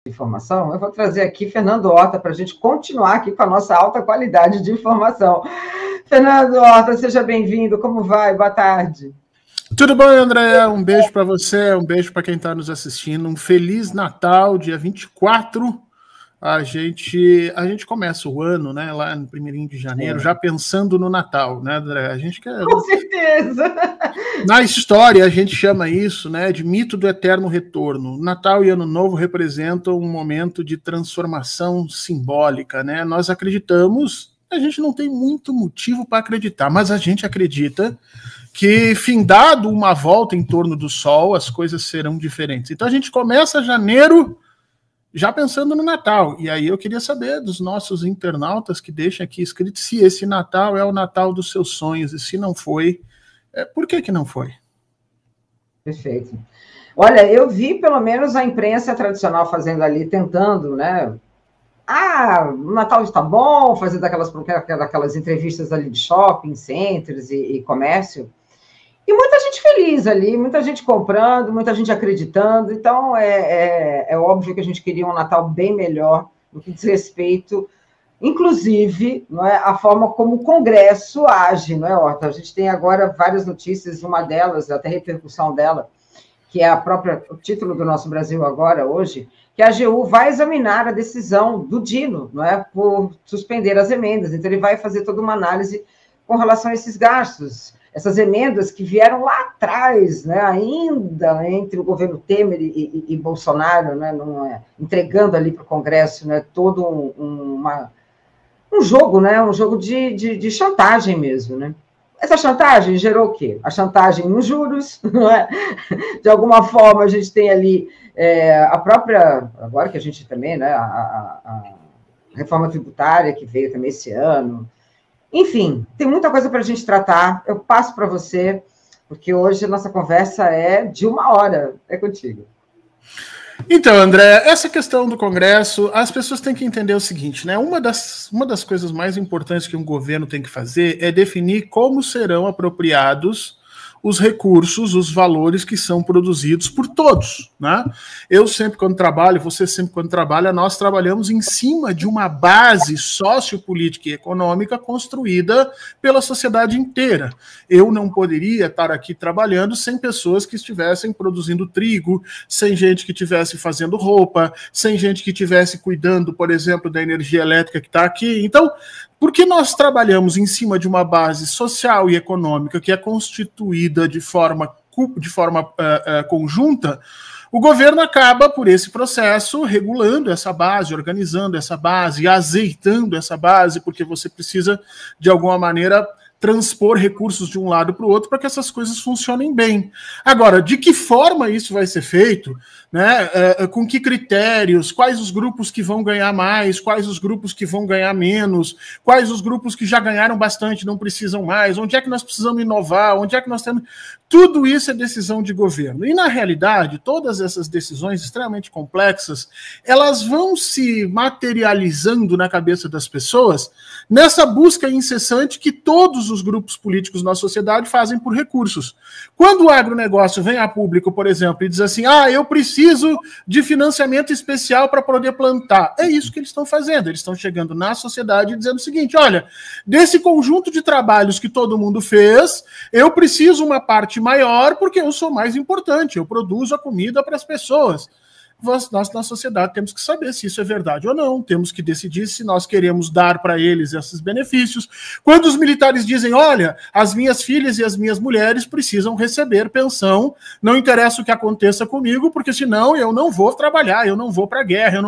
informação, eu vou trazer aqui Fernando Horta para a gente continuar aqui com a nossa alta qualidade de informação. Fernando Horta, seja bem-vindo, como vai? Boa tarde. Tudo bom, André? Um beijo para você, um beijo para quem está nos assistindo, um Feliz Natal, dia 24. A gente começa o ano, né, lá no 1º de janeiro, já pensando no Natal, né, André? A gente quer... Com certeza! Na história, a gente chama isso, né, de mito do eterno retorno. Natal e Ano Novo representam um momento de transformação simbólica, né? Nós acreditamos, a gente não tem muito motivo para acreditar, mas a gente acredita que, findado uma volta em torno do Sol, as coisas serão diferentes. Então a gente começa janeiro já pensando no Natal. E aí eu queria saber dos nossos internautas que deixam aqui escrito se esse Natal é o Natal dos seus sonhos, e se não foi, por que não foi? Perfeito. Olha, eu vi pelo menos a imprensa tradicional fazendo ali, tentando, né? O Natal está bom, fazer daquelas entrevistas ali de shopping, centers e comércio. E muita gente feliz ali, muita gente comprando, muita gente acreditando. Então, é óbvio que a gente queria um Natal bem melhor no que diz respeito, inclusive, não é, a forma como o Congresso age, não é, Horta? A gente tem agora várias notícias, uma delas, até repercussão dela, que é o título do Nosso Brasil Agora, hoje, que a AGU vai examinar a decisão do Dino, não é, por suspender as emendas. Então, ele vai fazer toda uma análise com relação a esses gastos, essas emendas que vieram lá atrás, né, ainda entre o governo Temer e Bolsonaro, né, entregando ali para o Congresso, né, todo um jogo, né, um jogo de chantagem mesmo, né. Essa chantagem gerou o quê? A chantagem nos juros, não é? De alguma forma a gente tem ali a própria, agora que a gente também, né, a reforma tributária que veio também esse ano. Enfim, tem muita coisa para a gente tratar. Eu passo para você, porque hoje a nossa conversa é de 1 hora. É contigo. Então, André, essa questão do Congresso, as pessoas têm que entender o seguinte, né? Uma das coisas mais importantes que um governo tem que fazer é definir como serão apropriados os recursos, os valores que são produzidos por todos, né? Eu sempre quando trabalho, você sempre quando trabalha, nós trabalhamos em cima de uma base sociopolítica e econômica construída pela sociedade inteira. Eu não poderia estar aqui trabalhando sem pessoas que estivessem produzindo trigo, sem gente que estivesse fazendo roupa, sem gente que estivesse cuidando, por exemplo, da energia elétrica que está aqui. Então, porque nós trabalhamos em cima de uma base social e econômica que é constituída de forma conjunta, o governo acaba, por esse processo, regulando essa base, organizando essa base, azeitando essa base, porque você precisa, de alguma maneira, transpor recursos de um lado para o outro para que essas coisas funcionem bem. Agora, de que forma isso vai ser feito, né? Com que critérios, quais os grupos que vão ganhar mais, quais os grupos que vão ganhar menos, quais os grupos que já ganharam bastante não precisam mais, onde é que nós precisamos inovar, onde é que nós temos... Tudo isso é decisão de governo. E, na realidade, todas essas decisões extremamente complexas, elas vão se materializando na cabeça das pessoas nessa busca incessante que todos os grupos políticos na sociedade fazem por recursos. Quando o agronegócio vem a público, por exemplo, e diz assim, eu preciso de financiamento especial para poder plantar, é isso que eles estão fazendo. Eles estão chegando na sociedade e dizendo o seguinte, olha, desse conjunto de trabalhos que todo mundo fez, eu preciso uma parte maior porque eu sou mais importante, eu produzo a comida para as pessoas. Nós, na sociedade, temos que saber se isso é verdade ou não, temos que decidir se nós queremos dar para eles esses benefícios. Quando os militares dizem, olha, as minhas filhas e as minhas mulheres precisam receber pensão, não interessa o que aconteça comigo, porque senão eu não vou trabalhar, eu não vou para a guerra,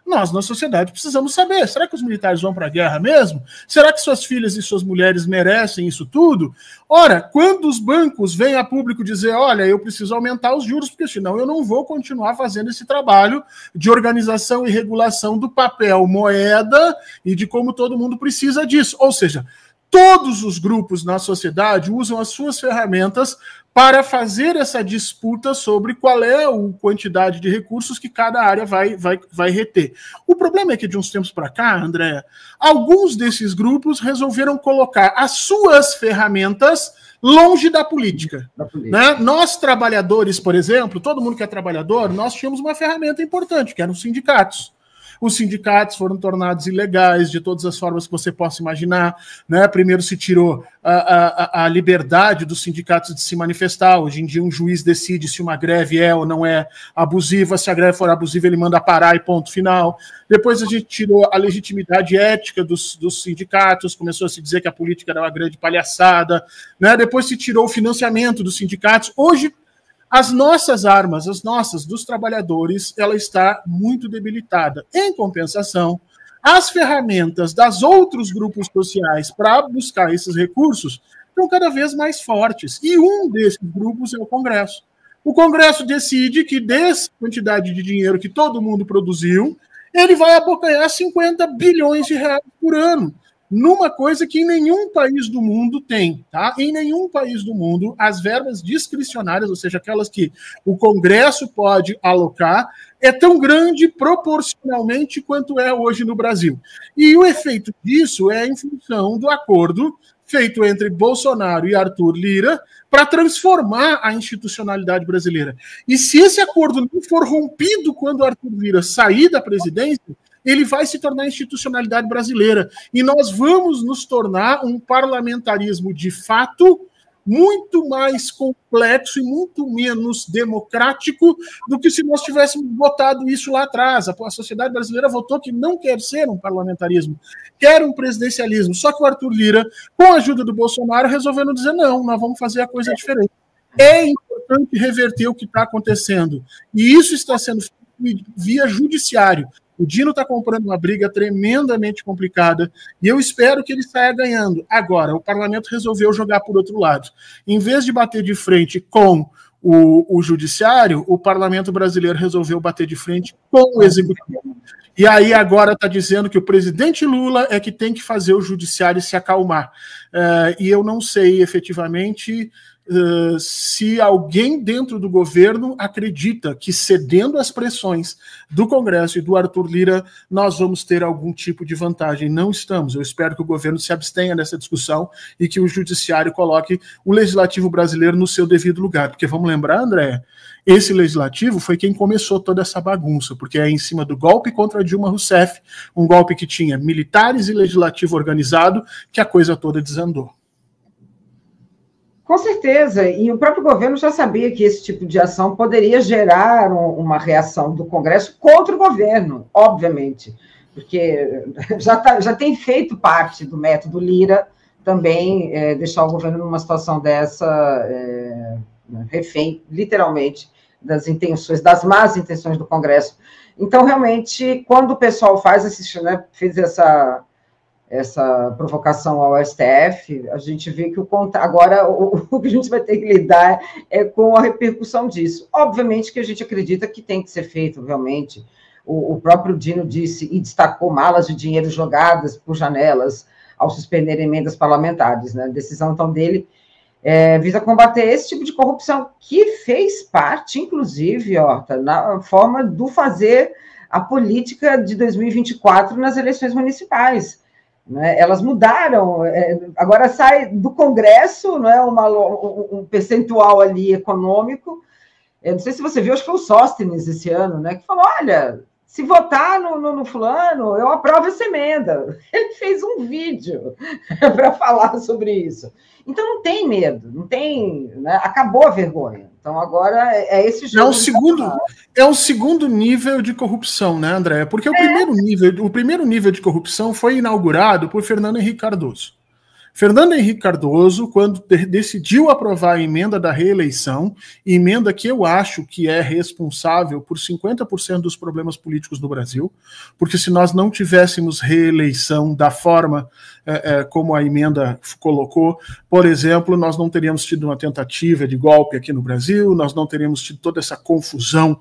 Nós, na sociedade, precisamos saber, será que os militares vão para a guerra mesmo? Será que suas filhas e suas mulheres merecem isso tudo? Ora, quando os bancos vêm a público dizer, olha, eu preciso aumentar os juros, porque senão eu não vou continuar fazendo esse trabalho de organização e regulação do papel moeda e de como todo mundo precisa disso. Ou seja, todos os grupos na sociedade usam as suas ferramentas para fazer essa disputa sobre qual é a quantidade de recursos que cada área vai reter. O problema é que, de uns tempos para cá, Andréa, alguns desses grupos resolveram colocar as suas ferramentas longe da política. Né? Nós, trabalhadores, por exemplo, todo mundo que é trabalhador, nós tínhamos uma ferramenta importante, que eram os sindicatos. Os sindicatos foram tornados ilegais de todas as formas que você possa imaginar. Né? Primeiro se tirou a liberdade dos sindicatos de se manifestar. Hoje em dia um juiz decide se uma greve é ou não é abusiva. Se a greve for abusiva, ele manda parar e ponto final. Depois a gente tirou a legitimidade ética dos sindicatos, começou a se dizer que a política era uma grande palhaçada. Né? Depois se tirou o financiamento dos sindicatos. Hoje, as nossas armas, as nossas, dos trabalhadores, ela está muito debilitada. Em compensação, as ferramentas das outros grupos sociais para buscar esses recursos estão cada vez mais fortes. E um desses grupos é o Congresso. O Congresso decide que, dessa quantidade de dinheiro que todo mundo produziu, ele vai abocanhar 50 bilhões de reais por ano. Numa coisa que em nenhum país do mundo tem, tá? Em nenhum país do mundo, as verbas discricionárias, ou seja, aquelas que o Congresso pode alocar, é tão grande proporcionalmente quanto é hoje no Brasil. E o efeito disso é em função do acordo feito entre Bolsonaro e Arthur Lira para transformar a institucionalidade brasileira. E se esse acordo não for rompido quando Arthur Lira sair da presidência, ele vai se tornar a institucionalidade brasileira. E nós vamos nos tornar um parlamentarismo de fato muito mais complexo e muito menos democrático do que se nós tivéssemos votado isso lá atrás. A sociedade brasileira votou que não quer ser um parlamentarismo, quer um presidencialismo. Só que o Arthur Lira, com a ajuda do Bolsonaro, resolveu dizer não, nós vamos fazer a coisa diferente. É importante reverter o que está acontecendo. E isso está sendo feito via judiciário. O Dino está comprando uma briga tremendamente complicada e eu espero que ele saia ganhando. Agora, o parlamento resolveu jogar por outro lado. Em vez de bater de frente com o judiciário, o parlamento brasileiro resolveu bater de frente com o executivo. E aí agora está dizendo que o presidente Lula é que tem que fazer o judiciário se acalmar. E eu não sei efetivamente se alguém dentro do governo acredita que, cedendo às pressões do Congresso e do Arthur Lira, nós vamos ter algum tipo de vantagem. Não estamos. Eu espero que o governo se abstenha dessa discussão e que o judiciário coloque o legislativo brasileiro no seu devido lugar. Porque vamos lembrar, André, esse legislativo foi quem começou toda essa bagunça, porque é em cima do golpe contra Dilma Rousseff, um golpe que tinha militares e legislativo organizado, que a coisa toda desandou. Com certeza, e o próprio governo já sabia que esse tipo de ação poderia gerar uma reação do Congresso contra o governo, obviamente, porque já tem feito parte do método Lira também deixar o governo numa situação dessa, refém, literalmente, das intenções, das más intenções do Congresso. Então, realmente, quando o pessoal fez essa provocação ao STF, a gente vê que agora o que a gente vai ter que lidar é com a repercussão disso. Obviamente que a gente acredita que tem que ser feito, realmente. O próprio Dino disse e destacou malas de dinheiro jogadas por janelas ao suspender emendas parlamentares. Né? A decisão, então, dele visa combater esse tipo de corrupção, que fez parte, inclusive, na forma do fazer a política de 2024 nas eleições municipais. Né? Elas mudaram, agora sai do Congresso, né, um percentual ali econômico. Eu não sei se você viu, acho que foi o Sóstenes esse ano, né, que falou: olha, se votar no fulano, eu aprovo essa emenda. Ele fez um vídeo para falar sobre isso. Então não tem medo, não tem, né? Acabou a vergonha. Então agora é esse jogo. É o segundo nível de corrupção, né, André? Porque o primeiro nível de corrupção foi inaugurado por Fernando Henrique Cardoso. Fernando Henrique Cardoso, quando decidiu aprovar a emenda da reeleição, emenda que eu acho que é responsável por 50% dos problemas políticos no Brasil, porque se nós não tivéssemos reeleição da forma como a emenda colocou, por exemplo, nós não teríamos tido uma tentativa de golpe aqui no Brasil, nós não teríamos tido toda essa confusão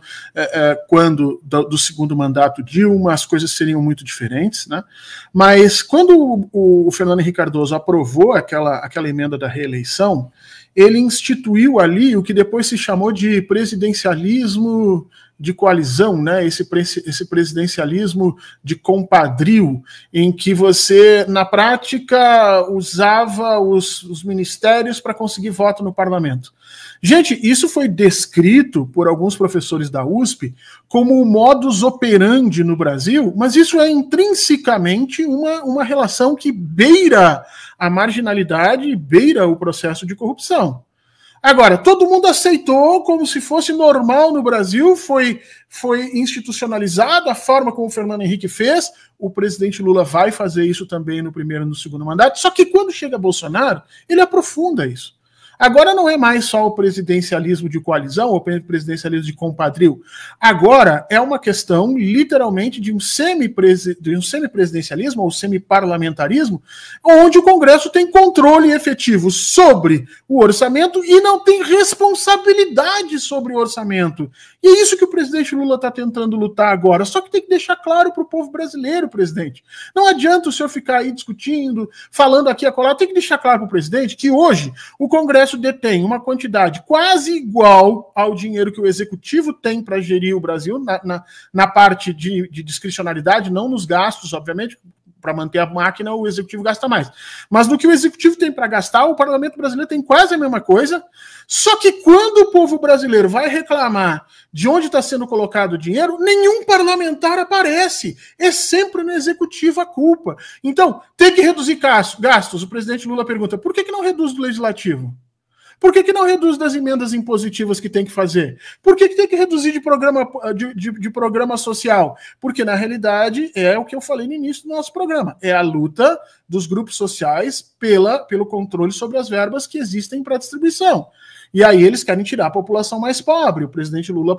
quando do segundo mandato Dilma, as coisas seriam muito diferentes, né? Mas quando o Fernando Henrique Cardoso aprovou aprovou aquela emenda da reeleição, ele instituiu ali o que depois se chamou de presidencialismo de coalizão, né? Esse presidencialismo de compadrio, em que você, na prática, usava os ministérios para conseguir voto no parlamento. Gente, isso foi descrito por alguns professores da USP como o modus operandi no Brasil, mas isso é intrinsecamente uma relação que beira a marginalidade e beira o processo de corrupção. Agora, todo mundo aceitou como se fosse normal no Brasil, foi institucionalizado a forma como o Fernando Henrique fez, o presidente Lula vai fazer isso também no primeiro e no segundo mandato, só que quando chega Bolsonaro, ele aprofunda isso. Agora não é mais só o presidencialismo de coalizão ou o presidencialismo de compadrio. Agora é uma questão, literalmente, de um semipresidencialismo ou semiparlamentarismo, onde o Congresso tem controle efetivo sobre o orçamento e não tem responsabilidade sobre o orçamento. E é isso que o presidente Lula está tentando lutar agora. Só que tem que deixar claro para o povo brasileiro, presidente. Não adianta o senhor ficar aí discutindo, falando aqui e acolá. Tem que deixar claro para o presidente que hoje o Congresso detém uma quantidade quase igual ao dinheiro que o Executivo tem para gerir o Brasil, na parte de discricionalidade, não nos gastos, obviamente. Para manter a máquina, o Executivo gasta mais. Mas no que o Executivo tem para gastar, o Parlamento brasileiro tem quase a mesma coisa. Só que quando o povo brasileiro vai reclamar de onde está sendo colocado o dinheiro, nenhum parlamentar aparece. É sempre no Executivo a culpa. Então, tem que reduzir gastos. O presidente Lula pergunta, por que não reduz do Legislativo? Por que não reduz das emendas impositivas que tem que fazer? Por que tem que reduzir de programa social? Porque, na realidade, é o que eu falei no início do nosso programa. É a luta dos grupos sociais pelo controle sobre as verbas que existem para distribuição. E aí eles querem tirar a população mais pobre. O presidente Lula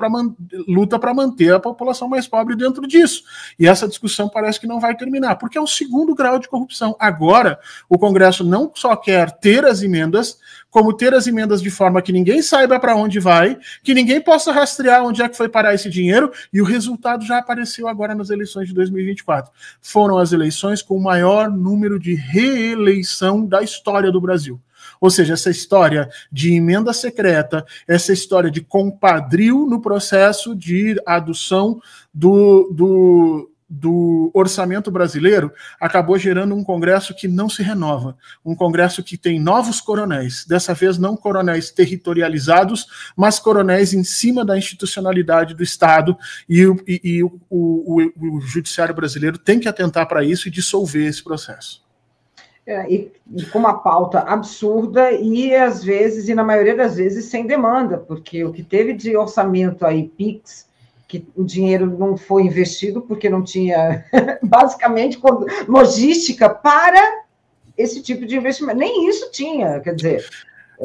luta para manter a população mais pobre dentro disso. E essa discussão parece que não vai terminar, porque é um segundo grau de corrupção. Agora, o Congresso não só quer ter as emendas, como ter as emendas de forma que ninguém saiba para onde vai, que ninguém possa rastrear onde é que foi parar esse dinheiro, e o resultado já apareceu agora nas eleições de 2024. Foram as eleições com o maior número de reeleição da história do Brasil. Ou seja, essa história de emenda secreta, essa história de compadrio no processo de adoção do orçamento brasileiro acabou gerando um Congresso que não se renova, um Congresso que tem novos coronéis, dessa vez não coronéis territorializados, mas coronéis em cima da institucionalidade do Estado, e o judiciário brasileiro tem que atentar para isso e dissolver esse processo. E com uma pauta absurda e, às vezes, e na maioria das vezes, sem demanda, porque o que teve de orçamento aí, PIX, que o dinheiro não foi investido porque não tinha, basicamente, logística para esse tipo de investimento. Nem isso tinha, quer dizer...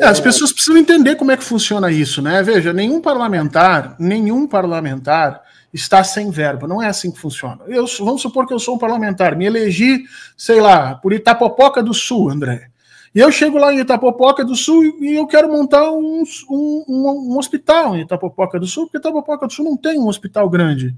As pessoas precisam entender como é que funciona isso, né? Veja, nenhum parlamentar está sem verba. Não é assim que funciona. Vamos supor que eu sou um parlamentar, me elegi, sei lá, por Itapopoca do Sul, André. E eu chego lá em Itapopoca do Sul e eu quero montar um hospital em Itapopoca do Sul, porque Itapopoca do Sul não tem um hospital grande.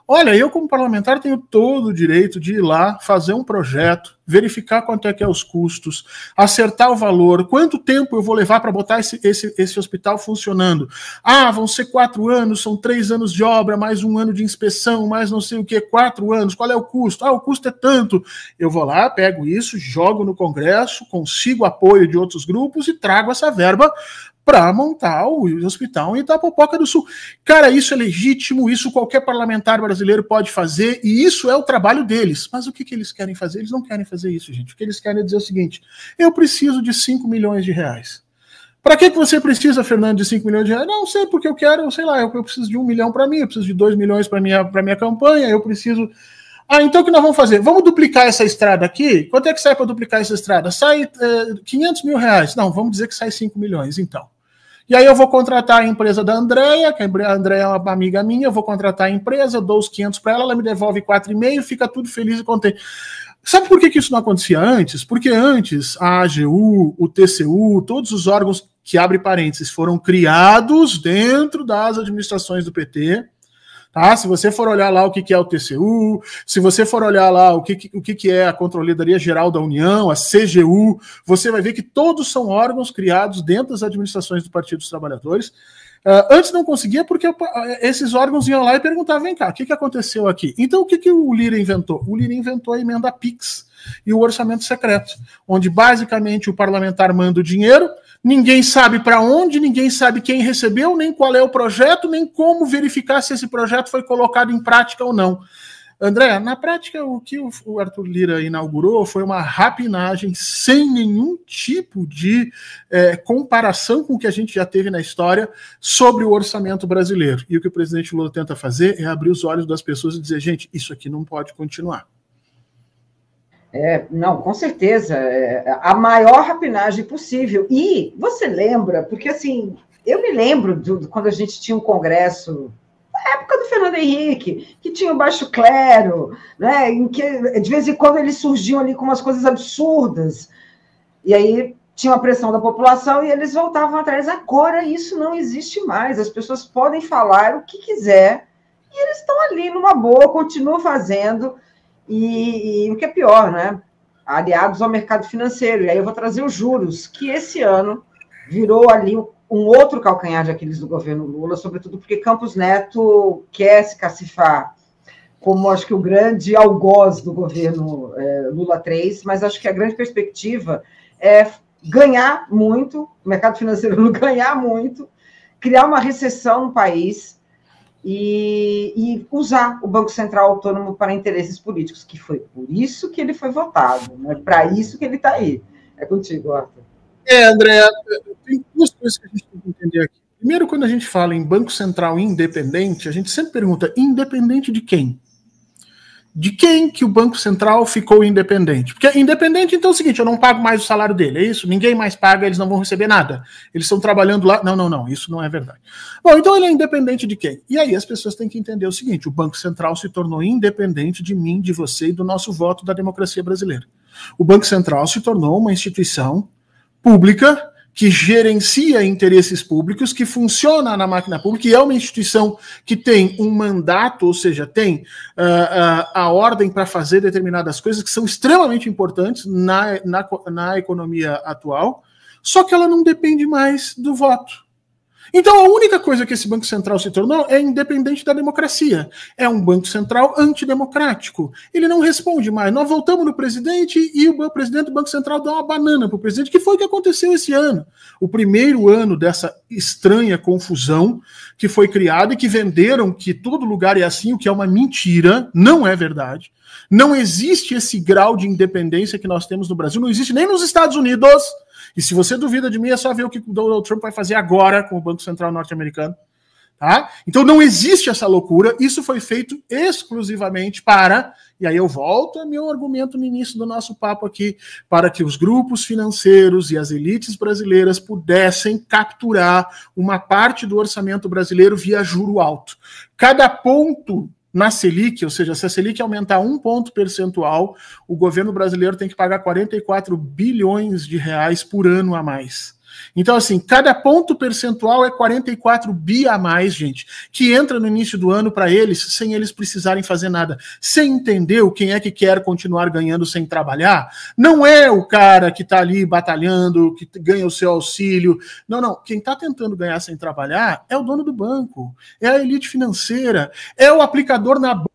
Olha, eu como parlamentar tenho todo o direito de ir lá, fazer um projeto, verificar quanto é que é os custos, acertar o valor, quanto tempo eu vou levar para botar esse hospital funcionando. Ah, vão ser 4 anos, são 3 anos de obra, mais 1 ano de inspeção, mais não sei o que, 4 anos, qual é o custo? Ah, o custo é tanto. Eu vou lá, pego isso, jogo no Congresso, consigo apoio de outros grupos e trago essa verba para montar o hospital em Itapopoca do Sul. Cara, isso é legítimo, isso qualquer parlamentar brasileiro pode fazer, e isso é o trabalho deles. Mas o que eles querem fazer? Eles não querem fazer isso, gente. O que eles querem é dizer o seguinte: eu preciso de 5 milhões de reais. Para que você precisa, Fernando, de 5 milhões de reais? Não sei, porque eu quero, sei lá, eu preciso de 1 milhão para mim, eu preciso de 2 milhões para minha campanha, eu preciso... Ah, então o que nós vamos fazer? Vamos duplicar essa estrada aqui? Quanto é que sai para duplicar essa estrada? Sai 500 mil reais. Não, vamos dizer que sai 5 milhões, então. E aí eu vou contratar a empresa da Andréia, que a Andréia é uma amiga minha, eu vou contratar a empresa, dou os 500 para ela, ela me devolve 4,5, fica tudo feliz e contente. Sabe por que isso não acontecia antes? Porque antes a AGU, o TCU, todos os órgãos que, abre parênteses, foram criados dentro das administrações do PT, Tá? Se você for olhar lá o que é o TCU, se você for olhar lá o que é a Controladoria Geral da União, a CGU, você vai ver que todos são órgãos criados dentro das administrações do Partido dos Trabalhadores. Antes não conseguia porque esses órgãos iam lá e perguntavam, vem cá, o que aconteceu aqui? Então o que o Lira inventou? O Lira inventou a emenda PIX e o orçamento secreto, onde basicamente o parlamentar manda o dinheiro, ninguém sabe para onde, ninguém sabe quem recebeu, nem qual é o projeto, nem como verificar se esse projeto foi colocado em prática ou não. André, na prática, o que o Arthur Lira inaugurou foi uma rapinagem sem nenhum tipo de comparação com o que a gente já teve na história sobre o orçamento brasileiro. E o que o presidente Lula tenta fazer é abrir os olhos das pessoas e dizer, gente, isso aqui não pode continuar. Não, com certeza, a maior rapinagem possível. E você lembra, porque assim, eu me lembro quando a gente tinha um congresso, na época do Fernando Henrique, que tinha o baixo clero, né, em que de vez em quando eles surgiam ali com umas coisas absurdas, e aí tinha uma pressão da população e eles voltavam atrás. Agora isso não existe mais, as pessoas podem falar o que quiser, e eles estão ali numa boa, continuam fazendo. E o que é pior, né? Aliados ao mercado financeiro. E aí eu vou trazer os juros, que esse ano virou ali um outro calcanhar de Aquiles do governo Lula, sobretudo porque Campos Neto quer se cacifar como, acho que, o grande algoz do governo Lula 3, mas acho que a grande perspectiva é ganhar muito, o mercado financeiro ganhar muito, criar uma recessão no país e usar o Banco Central Autônomo para interesses políticos, que foi por isso que ele foi votado, né? Para isso que ele está aí. É contigo, Arthur. André, tem duas coisas que a gente tem que entender aqui. Primeiro, quando a gente fala em Banco Central independente, a gente sempre pergunta, independente de quem? De quem que o Banco Central ficou independente? Porque independente, então é o seguinte, eu não pago mais o salário dele, é isso? Ninguém mais paga, eles não vão receber nada. Eles estão trabalhando lá. Não, isso não é verdade. Bom, então ele é independente de quem? E aí as pessoas têm que entender o seguinte, o Banco Central se tornou independente de mim, de você e do nosso voto da democracia brasileira. O Banco Central se tornou uma instituição pública que gerencia interesses públicos, que funciona na máquina pública, e é uma instituição que tem um mandato, ou seja, tem a ordem para fazer determinadas coisas que são extremamente importantes na economia atual, só que ela não depende mais do voto. Então, a única coisa que esse Banco Central se tornou é independente da democracia. É um Banco Central antidemocrático. Ele não responde mais. Nós voltamos no presidente e o presidente do Banco Central dá uma banana para o presidente, que foi o que aconteceu esse ano. O primeiro ano dessa estranha confusão que foi criada e que venderam que todo lugar é assim, o que é uma mentira, não é verdade. Não existe esse grau de independência que nós temos no Brasil, não existe nem nos Estados Unidos. E se você duvida de mim, é só ver o que o Donald Trump vai fazer agora com o Banco Central norte-americano. Tá? Então não existe essa loucura, isso foi feito exclusivamente para, e aí eu volto ao meu argumento no início do nosso papo aqui, para que os grupos financeiros e as elites brasileiras pudessem capturar uma parte do orçamento brasileiro via juro alto. Cada ponto na Selic, ou seja, se a Selic aumentar 1 ponto percentual, o governo brasileiro tem que pagar 44 bilhões de reais por ano a mais. Então, assim, cada ponto percentual é 44 bi a mais, gente, que entra no início do ano para eles, sem eles precisarem fazer nada. Sem entender quem é que quer continuar ganhando sem trabalhar, não é o cara que está ali batalhando, que ganha o seu auxílio. Não. Quem está tentando ganhar sem trabalhar é o dono do banco, é a elite financeira, é o aplicador na bolsa,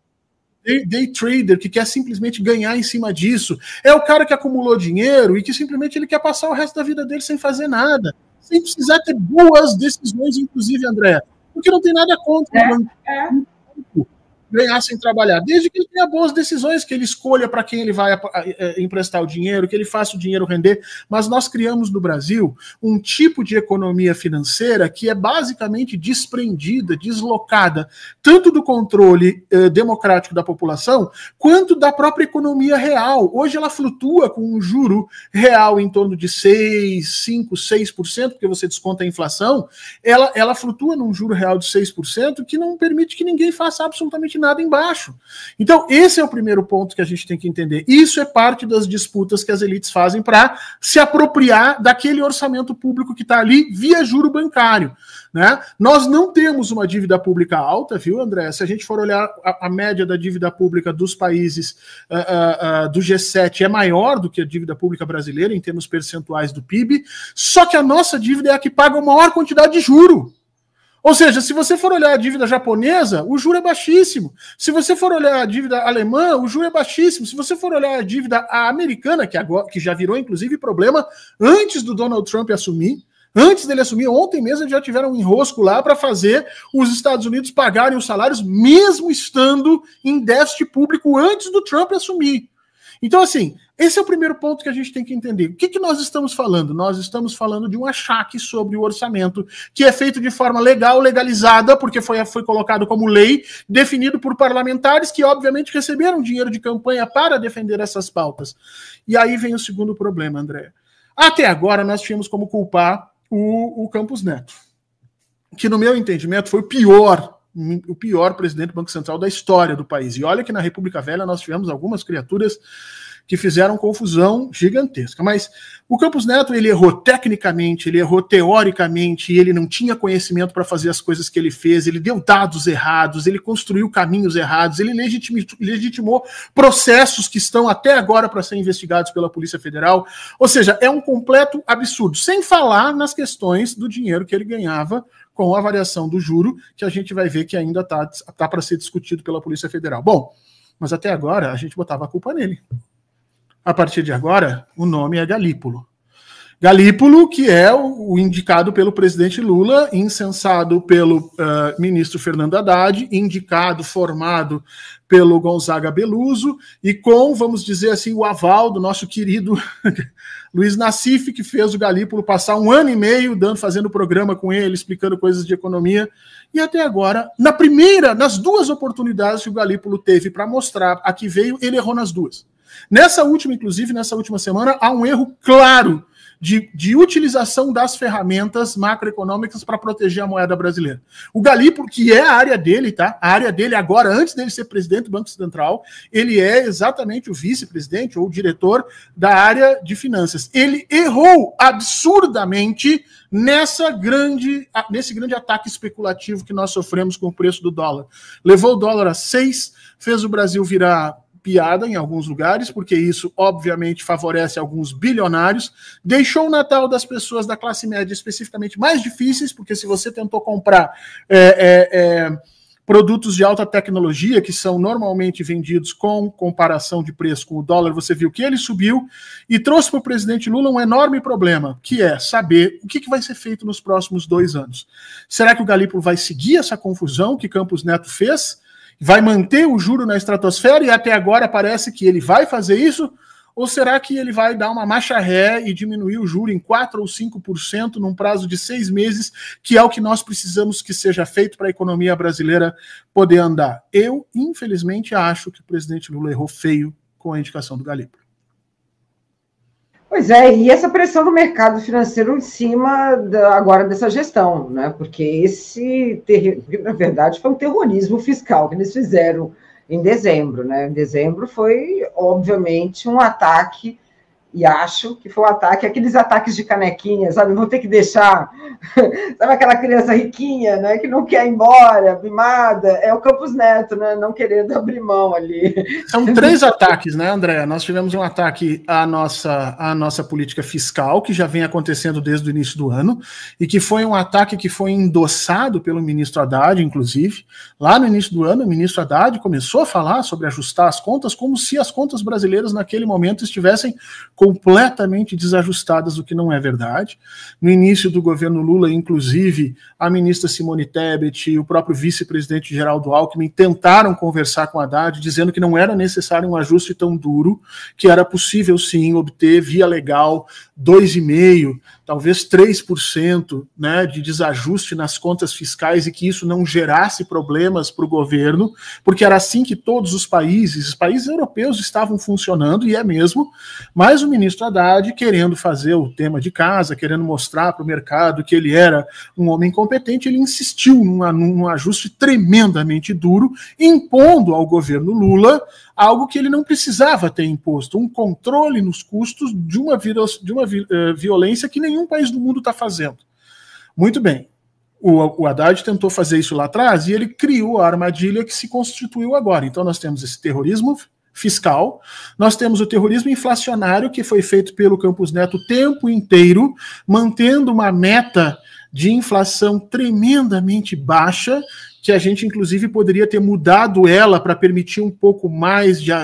day trader, que quer simplesmente ganhar em cima disso. É o cara que acumulou dinheiro e que simplesmente ele quer passar o resto da vida dele sem fazer nada, sem precisar ter boas decisões, inclusive, André, porque não tem nada contra o banco ganhar sem trabalhar, desde que ele tenha boas decisões, que ele escolha para quem ele vai emprestar o dinheiro, que ele faça o dinheiro render. Mas nós criamos no Brasil um tipo de economia financeira que é basicamente desprendida, deslocada, tanto do controle democrático da população, quanto da própria economia real. Hoje ela flutua com um juro real em torno de 6%, porque você desconta a inflação, ela flutua num juro real de 6%, que não permite que ninguém faça absolutamente que nada embaixo. Então, esse é o primeiro ponto que a gente tem que entender. Isso é parte das disputas que as elites fazem para se apropriar daquele orçamento público que está ali via juro bancário, né? Nós não temos uma dívida pública alta, viu, André? Se a gente for olhar a média da dívida pública dos países do G7 é maior do que a dívida pública brasileira em termos percentuais do PIB, só que a nossa dívida é a que paga a maior quantidade de juro. Ou seja, se você for olhar a dívida japonesa, o juro é baixíssimo. Se você for olhar a dívida alemã, o juro é baixíssimo. Se você for olhar a dívida americana, que já virou inclusive problema antes do Donald Trump assumir, antes dele assumir, ontem mesmo eles já tiveram um enrosco lá para fazer os Estados Unidos pagarem os salários, mesmo estando em déficit público antes do Trump assumir. Então, assim, esse é o primeiro ponto que a gente tem que entender. O que nós estamos falando? Nós estamos falando de um achaque sobre o orçamento, que é feito de forma legal, legalizada, porque foi colocado como lei, definido por parlamentares que, obviamente, receberam dinheiro de campanha para defender essas pautas. E aí vem o segundo problema, André. Até agora, nós tínhamos como culpar o Campos Neto, que, no meu entendimento, foi o pior presidente do Banco Central da história do país. E olha que na República Velha nós tivemos algumas criaturas que fizeram confusão gigantesca. Mas o Campos Neto, ele errou tecnicamente, ele errou teoricamente, ele não tinha conhecimento para fazer as coisas que ele fez, ele deu dados errados, ele construiu caminhos errados, ele legitimou processos que estão até agora para serem investigados pela Polícia Federal. Ou seja, é um completo absurdo. Sem falar nas questões do dinheiro que ele ganhava com a variação do juro, que a gente vai ver que ainda tá para ser discutido pela Polícia Federal. Bom, mas até agora a gente botava a culpa nele. A partir de agora, o nome é Galípolo. Galípolo, que é o indicado pelo presidente Lula, incensado pelo ministro Fernando Haddad, indicado, formado pelo Gonzaga Beluso, e com, vamos dizer assim, o aval do nosso querido Luiz Nassif, que fez o Galípolo passar 1 ano e meio fazendo programa com ele, explicando coisas de economia. E até agora, nas 2 oportunidades que o Galípolo teve para mostrar a que veio, ele errou nas 2. Nessa última semana, há um erro claro de utilização das ferramentas macroeconômicas para proteger a moeda brasileira. O Galípolo, que é a área dele, tá? A área dele agora, antes dele ser presidente do Banco Central, ele é exatamente o vice-presidente ou o diretor da área de finanças. Ele errou absurdamente nesse grande ataque especulativo que nós sofremos com o preço do dólar. Levou o dólar a 6, fez o Brasil virar piada em alguns lugares, porque isso obviamente favorece alguns bilionários, deixou o Natal das pessoas da classe média especificamente mais difíceis, porque se você tentou comprar produtos de alta tecnologia, que são normalmente vendidos com comparação de preço com o dólar, você viu que ele subiu e trouxe para o presidente Lula um enorme problema, que é saber o que vai ser feito nos próximos 2 anos. Será que o Galípolo vai seguir essa confusão que Campos Neto fez? Vai manter o juro na estratosfera e até agora parece que ele vai fazer isso? Ou será que ele vai dar uma marcha ré e diminuir o juro em 4% ou 5% num prazo de 6 meses, que é o que nós precisamos que seja feito para a economia brasileira poder andar? Eu, infelizmente, acho que o presidente Lula errou feio com a indicação do Galípolo. Pois é, e essa pressão do mercado financeiro em cima agora dessa gestão, né? Porque na verdade, foi um terrorismo fiscal que eles fizeram em dezembro, né? Em dezembro foi, obviamente, um ataque, e acho que foi um ataque, aqueles ataques de canequinha, sabe? Vou ter que deixar, sabe aquela criança riquinha, né? Que não quer ir embora, mimada, é o Campos Neto, né? Não querendo abrir mão ali. São 3 ataques, né, André? Nós tivemos um ataque à nossa política fiscal, que já vem acontecendo desde o início do ano, e que foi um ataque que foi endossado pelo ministro Haddad, inclusive. Lá no início do ano, o ministro Haddad começou a falar sobre ajustar as contas, como se as contas brasileiras naquele momento estivessem completamente desajustadas, o que não é verdade. No início do governo Lula, inclusive, a ministra Simone Tebet e o próprio vice-presidente Geraldo Alckmin tentaram conversar com Haddad, dizendo que não era necessário um ajuste tão duro, que era possível, sim, obter via legal 2,5%, talvez 3%, né, de desajuste nas contas fiscais e que isso não gerasse problemas para o governo, porque era assim que todos os países europeus estavam funcionando, e é mesmo, mas o ministro Haddad, querendo fazer o tema de casa, querendo mostrar para o mercado que ele era um homem competente, ele insistiu num ajuste tremendamente duro, impondo ao governo Lula algo que ele não precisava ter imposto, um controle nos custos de uma violência que nenhum país do mundo está fazendo. Muito bem, o Haddad tentou fazer isso lá atrás e ele criou a armadilha que se constituiu agora. Então nós temos esse terrorismo fiscal, nós temos o terrorismo inflacionário que foi feito pelo Campos Neto o tempo inteiro, mantendo uma meta de inflação tremendamente baixa, que a gente, inclusive, poderia ter mudado ela para permitir um pouco mais de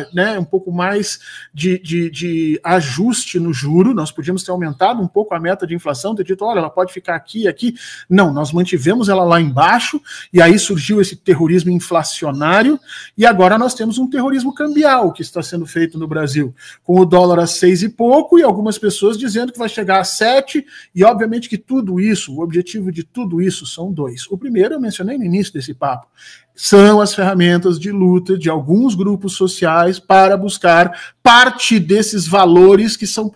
ajuste no juro. Nós podíamos ter aumentado um pouco a meta de inflação, ter dito, olha, ela pode ficar aqui e aqui. Não, nós mantivemos ela lá embaixo, e aí surgiu esse terrorismo inflacionário, e agora nós temos um terrorismo cambial que está sendo feito no Brasil, com o dólar a 6 e pouco, e algumas pessoas dizendo que vai chegar a 7, e obviamente que tudo isso, o objetivo de tudo isso são dois. O primeiro eu mencionei no início desse papo, são as ferramentas de luta de alguns grupos sociais para buscar parte desses valores que são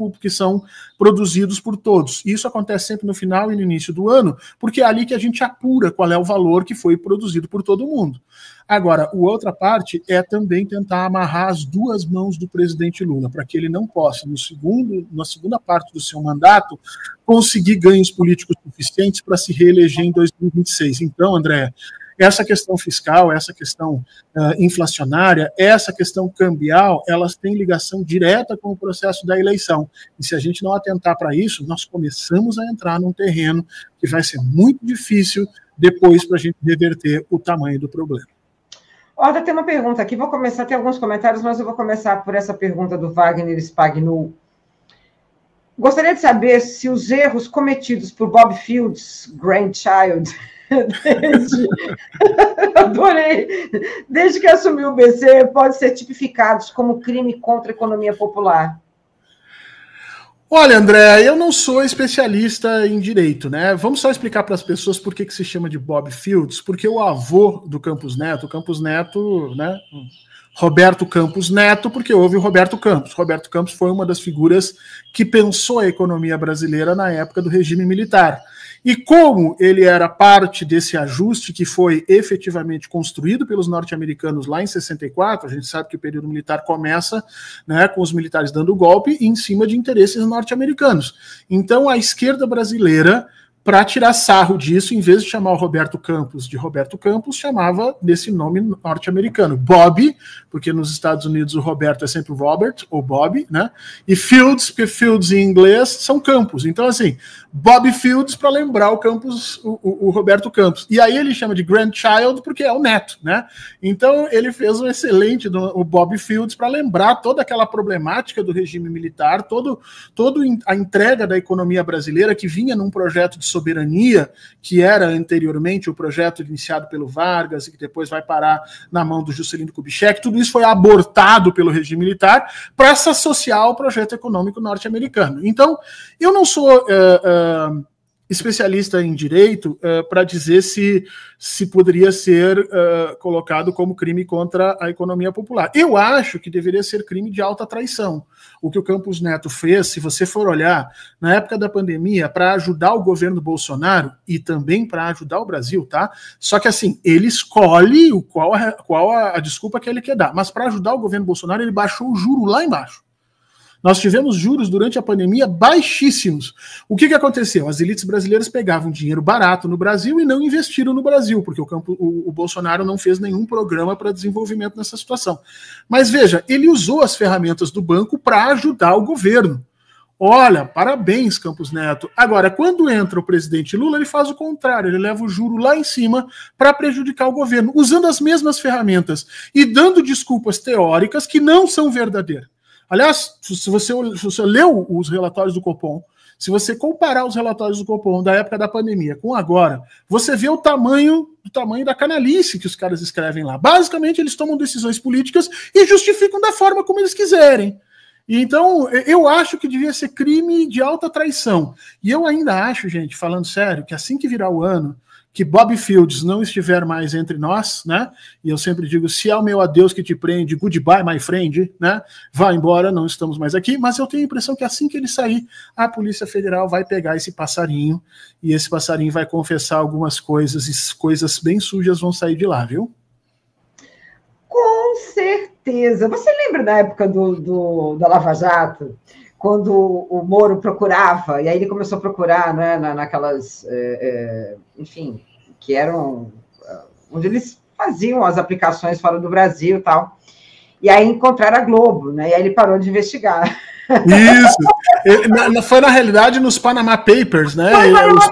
produzidos por todos. Isso acontece sempre no final e no início do ano, porque é ali que a gente apura qual é o valor que foi produzido por todo mundo. Agora, a outra parte é também tentar amarrar as duas mãos do presidente Lula, para que ele não possa, na segunda parte do seu mandato, conseguir ganhos políticos suficientes para se reeleger em 2026. Então, Andréa, essa questão fiscal, essa questão inflacionária, essa questão cambial, elas têm ligação direta com o processo da eleição. E se a gente não atentar para isso, nós começamos a entrar num terreno que vai ser muito difícil depois para a gente reverter o tamanho do problema. Olha, tem uma pergunta aqui, vou começar, tem alguns comentários, mas eu vou começar por essa pergunta do Wagner Spagnuol. Gostaria de saber se os erros cometidos por Bob Fields, grandchild, adorei, desde que assumiu o BC, podem ser tipificados como crime contra a economia popular. Olha, André, eu não sou especialista em direito, né? Vamos só explicar para as pessoas por que se chama de Bob Fields, porque o avô do Campos Neto, né? Roberto Campos Neto, porque houve o Roberto Campos. Roberto Campos foi uma das figuras que pensou a economia brasileira na época do regime militar. E como ele era parte desse ajuste que foi efetivamente construído pelos norte-americanos lá em 64, a gente sabe que o período militar começa, né, com os militares dando golpe em cima de interesses norte-americanos. Então a esquerda brasileira, para tirar sarro disso, em vez de chamar o Roberto Campos de Roberto Campos, chamava desse nome norte-americano, Bob, porque nos Estados Unidos o Roberto é sempre Robert, ou Bob, né? E Fields, porque Fields em inglês são campos. Então, assim, Bob Fields para lembrar o Campos, o Roberto Campos. E aí ele chama de grandchild porque é o neto, né? Então ele fez um excelente o Bob Fields para lembrar toda aquela problemática do regime militar, toda a entrega da economia brasileira que vinha num projeto de soberania, que era anteriormente o projeto iniciado pelo Vargas e que depois vai parar na mão do Juscelino Kubitschek. Tudo isso foi abortado pelo regime militar para se associar ao projeto econômico norte-americano. Então, eu não sou especialista em direito para dizer se poderia ser colocado como crime contra a economia popular. Eu acho que deveria ser crime de alta traição. O que o Campos Neto fez, se você for olhar, na época da pandemia, para ajudar o governo Bolsonaro e também para ajudar o Brasil, tá? Só que assim, ele escolhe qual a desculpa que ele quer dar. Mas para ajudar o governo Bolsonaro, ele baixou o juro lá embaixo. Nós tivemos juros durante a pandemia baixíssimos. O que aconteceu? As elites brasileiras pegavam dinheiro barato no Brasil e não investiram no Brasil, porque o Bolsonaro não fez nenhum programa para desenvolvimento nessa situação. Mas veja, ele usou as ferramentas do banco para ajudar o governo. Olha, parabéns, Campos Neto. Agora, quando entra o presidente Lula, ele faz o contrário, ele leva o juro lá em cima para prejudicar o governo, usando as mesmas ferramentas e dando desculpas teóricas que não são verdadeiras. Aliás, se você leu os relatórios do Copom, se você comparar os relatórios do Copom da época da pandemia com agora, você vê o tamanho da canalice que os caras escrevem lá. Basicamente, eles tomam decisões políticas e justificam da forma como eles quiserem. E então, eu acho que devia ser crime de alta traição. E eu ainda acho, gente, falando sério, que assim que virar o ano, que Bob Fields não estiver mais entre nós, né? E eu sempre digo, se é o meu adeus que te prende, goodbye, my friend, né? Vá embora, não estamos mais aqui. Mas eu tenho a impressão que assim que ele sair, a Polícia Federal vai pegar esse passarinho e esse passarinho vai confessar algumas coisas e coisas bem sujas vão sair de lá, viu? Com certeza. Você lembra da época da Lava Jato, quando o Moro procurava, e aí ele começou a procurar, né, naquelas, enfim, que eram onde eles faziam as aplicações fora do Brasil e tal, e aí encontraram a Globo, né, e aí ele parou de investigar. Isso. Foi, na realidade, nos Panama Papers, né?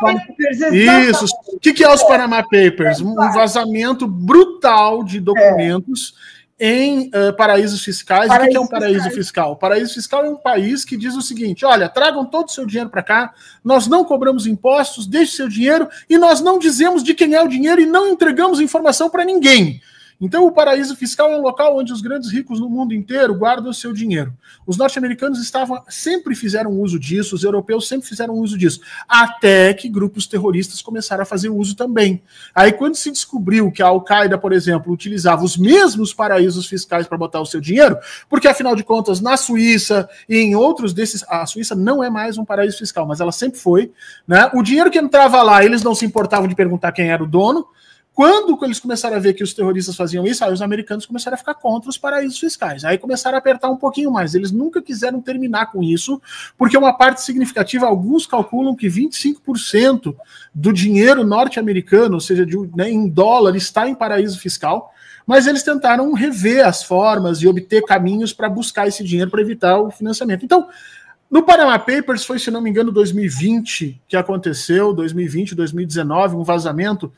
Papers, isso. O que é os Panama Papers? Um vazamento brutal de documentos em paraísos fiscais. O que é um paraíso fiscal? O paraíso fiscal é um país que diz o seguinte: olha, tragam todo o seu dinheiro para cá, nós não cobramos impostos, deixe seu dinheiro, e nós não dizemos de quem é o dinheiro e não entregamos informação para ninguém. Então, o paraíso fiscal é um local onde os grandes ricos no mundo inteiro guardam o seu dinheiro. Os norte-americanos sempre fizeram uso disso, os europeus sempre fizeram uso disso, até que grupos terroristas começaram a fazer uso também. Aí, quando se descobriu que a Al-Qaeda, por exemplo, utilizava os mesmos paraísos fiscais para botar o seu dinheiro, porque, afinal de contas, na Suíça e em outros desses, a Suíça não é mais um paraíso fiscal, mas ela sempre foi, né? O dinheiro que entrava lá, eles não se importavam de perguntar quem era o dono. Quando eles começaram a ver que os terroristas faziam isso, aí os americanos começaram a ficar contra os paraísos fiscais. Aí começaram a apertar um pouquinho mais. Eles nunca quiseram terminar com isso, porque uma parte significativa, alguns calculam que 25% do dinheiro norte-americano, ou seja, em dólar, está em paraíso fiscal, mas eles tentaram rever as formas e obter caminhos para buscar esse dinheiro para evitar o financiamento. Então, no Panama Papers foi, se não me engano, 2020 que aconteceu, 2020, 2019, um vazamento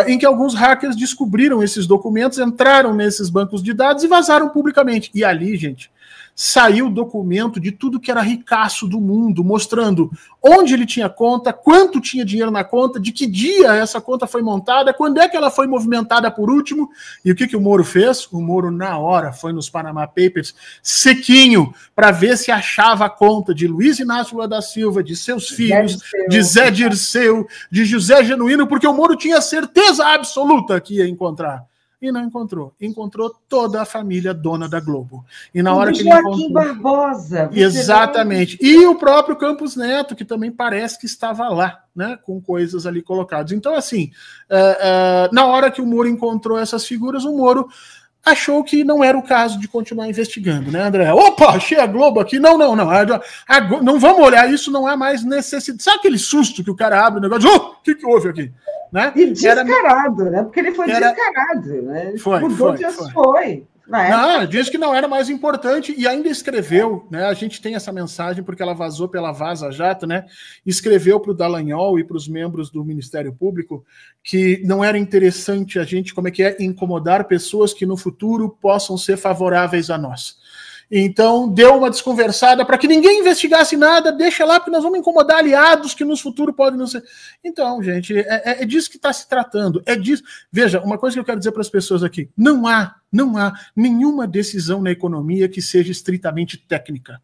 em que alguns hackers descobriram esses documentos, entraram nesses bancos de dados e vazaram publicamente. E ali, gente, saiu documento de tudo que era ricaço do mundo, mostrando onde ele tinha conta, quanto tinha dinheiro na conta, de que dia essa conta foi montada, quando é que ela foi movimentada por último. E o que o Moro fez? O Moro, na hora, foi nos Panama Papers, sequinho, para ver se achava a conta de Luiz Inácio Lula da Silva, de seus filhos, de Zé Dirceu, de José Genuíno, porque o Moro tinha certeza absoluta que ia encontrar. E não encontrou. Encontrou toda a família dona da Globo. E na hora que ele Joaquim Barbosa. Exatamente. E o próprio Campos Neto, que também parece que estava lá, né, com coisas ali colocadas. Então, assim, na hora que o Moro encontrou essas figuras, o Moro achou que não era o caso de continuar investigando, né, André? Opa, achei a Globo aqui. Não. Não vamos olhar, isso não há mais necessidade. Sabe aquele susto que o cara abre o negócio? O que houve aqui? Né? E descarado, né? Porque ele foi descarado, né? Foi. Não, diz que não era mais importante e ainda escreveu, né? A gente tem essa mensagem porque ela vazou pela Vaza Jato, né? Escreveu para o Dallagnol e para os membros do Ministério Público que não era interessante a gente, incomodar pessoas que no futuro possam ser favoráveis a nós. Então, deu uma desconversada para que ninguém investigasse nada, deixa lá, porque nós vamos incomodar aliados que no futuro podem não ser. Então, gente, é disso que está se tratando. É disso. Veja, uma coisa que eu quero dizer para as pessoas aqui: não há nenhuma decisão na economia que seja estritamente técnica.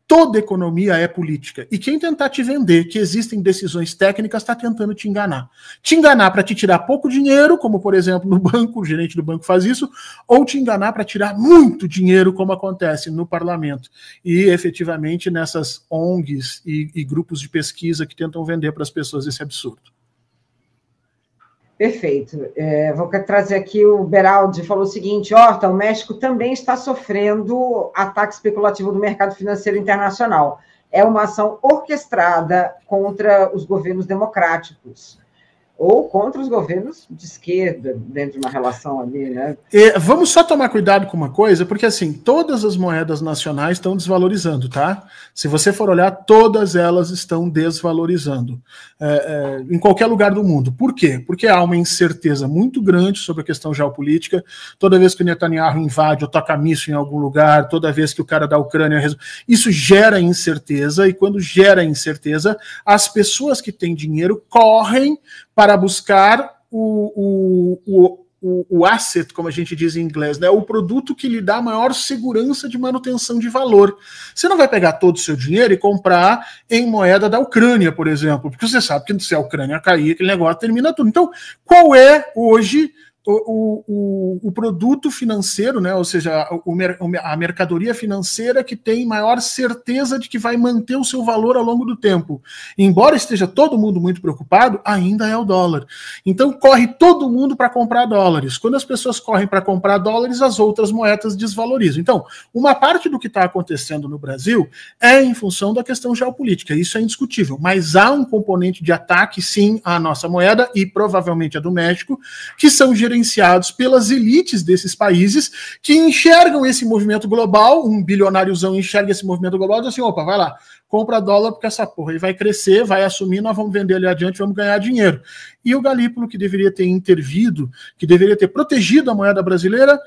Toda economia é política. E quem tentar te vender que existem decisões técnicas está tentando te enganar. Te enganar para te tirar pouco dinheiro, como, por exemplo, no banco, o gerente do banco faz isso, ou te enganar para tirar muito dinheiro, como acontece no parlamento. E, efetivamente, nessas ONGs e grupos de pesquisa que tentam vender para as pessoas esse absurdo. Perfeito. Vou trazer aqui o Beraldi, falou o seguinte: Horta, o México também está sofrendo ataque especulativo do mercado financeiro internacional. É uma ação orquestrada contra os governos democráticos ou contra os governos de esquerda, dentro de uma relação ali, né? Vamos só tomar cuidado com uma coisa, porque assim, todas as moedas nacionais estão desvalorizando, tá? Se você for olhar, todas elas estão desvalorizando, em qualquer lugar do mundo. Por quê? Porque há uma incerteza muito grande sobre a questão geopolítica. Toda vez que o Netanyahu invade ou toca míssil em algum lugar, toda vez que o cara da Ucrânia... Isso gera incerteza, e quando gera incerteza, as pessoas que têm dinheiro correm para buscar o asset, como a gente diz em inglês, né? O produto que lhe dá maior segurança de manutenção de valor. Você não vai pegar todo o seu dinheiro e comprar em moeda da Ucrânia, por exemplo, porque você sabe que se a Ucrânia cair, aquele negócio termina tudo. Então, qual é hoje o produto financeiro, né, ou seja, a mercadoria financeira que tem maior certeza de que vai manter o seu valor ao longo do tempo? Embora esteja todo mundo muito preocupado, ainda é o dólar. Então corre todo mundo para comprar dólares. Quando as pessoas correm para comprar dólares, as outras moedas desvalorizam. Então, uma parte do que está acontecendo no Brasil é em função da questão geopolítica, isso é indiscutível, mas há um componente de ataque, sim, à nossa moeda e provavelmente a do México, que são gerenciados pelas elites desses países que enxergam esse movimento global, um bilionáriozão enxerga esse movimento global e diz assim, opa, vai lá, compra dólar porque essa porra aí vai crescer, vai assumir, nós vamos vender ali adiante, vamos ganhar dinheiro. E o Galípolo, que deveria ter intervido, que deveria ter protegido a moeda brasileira,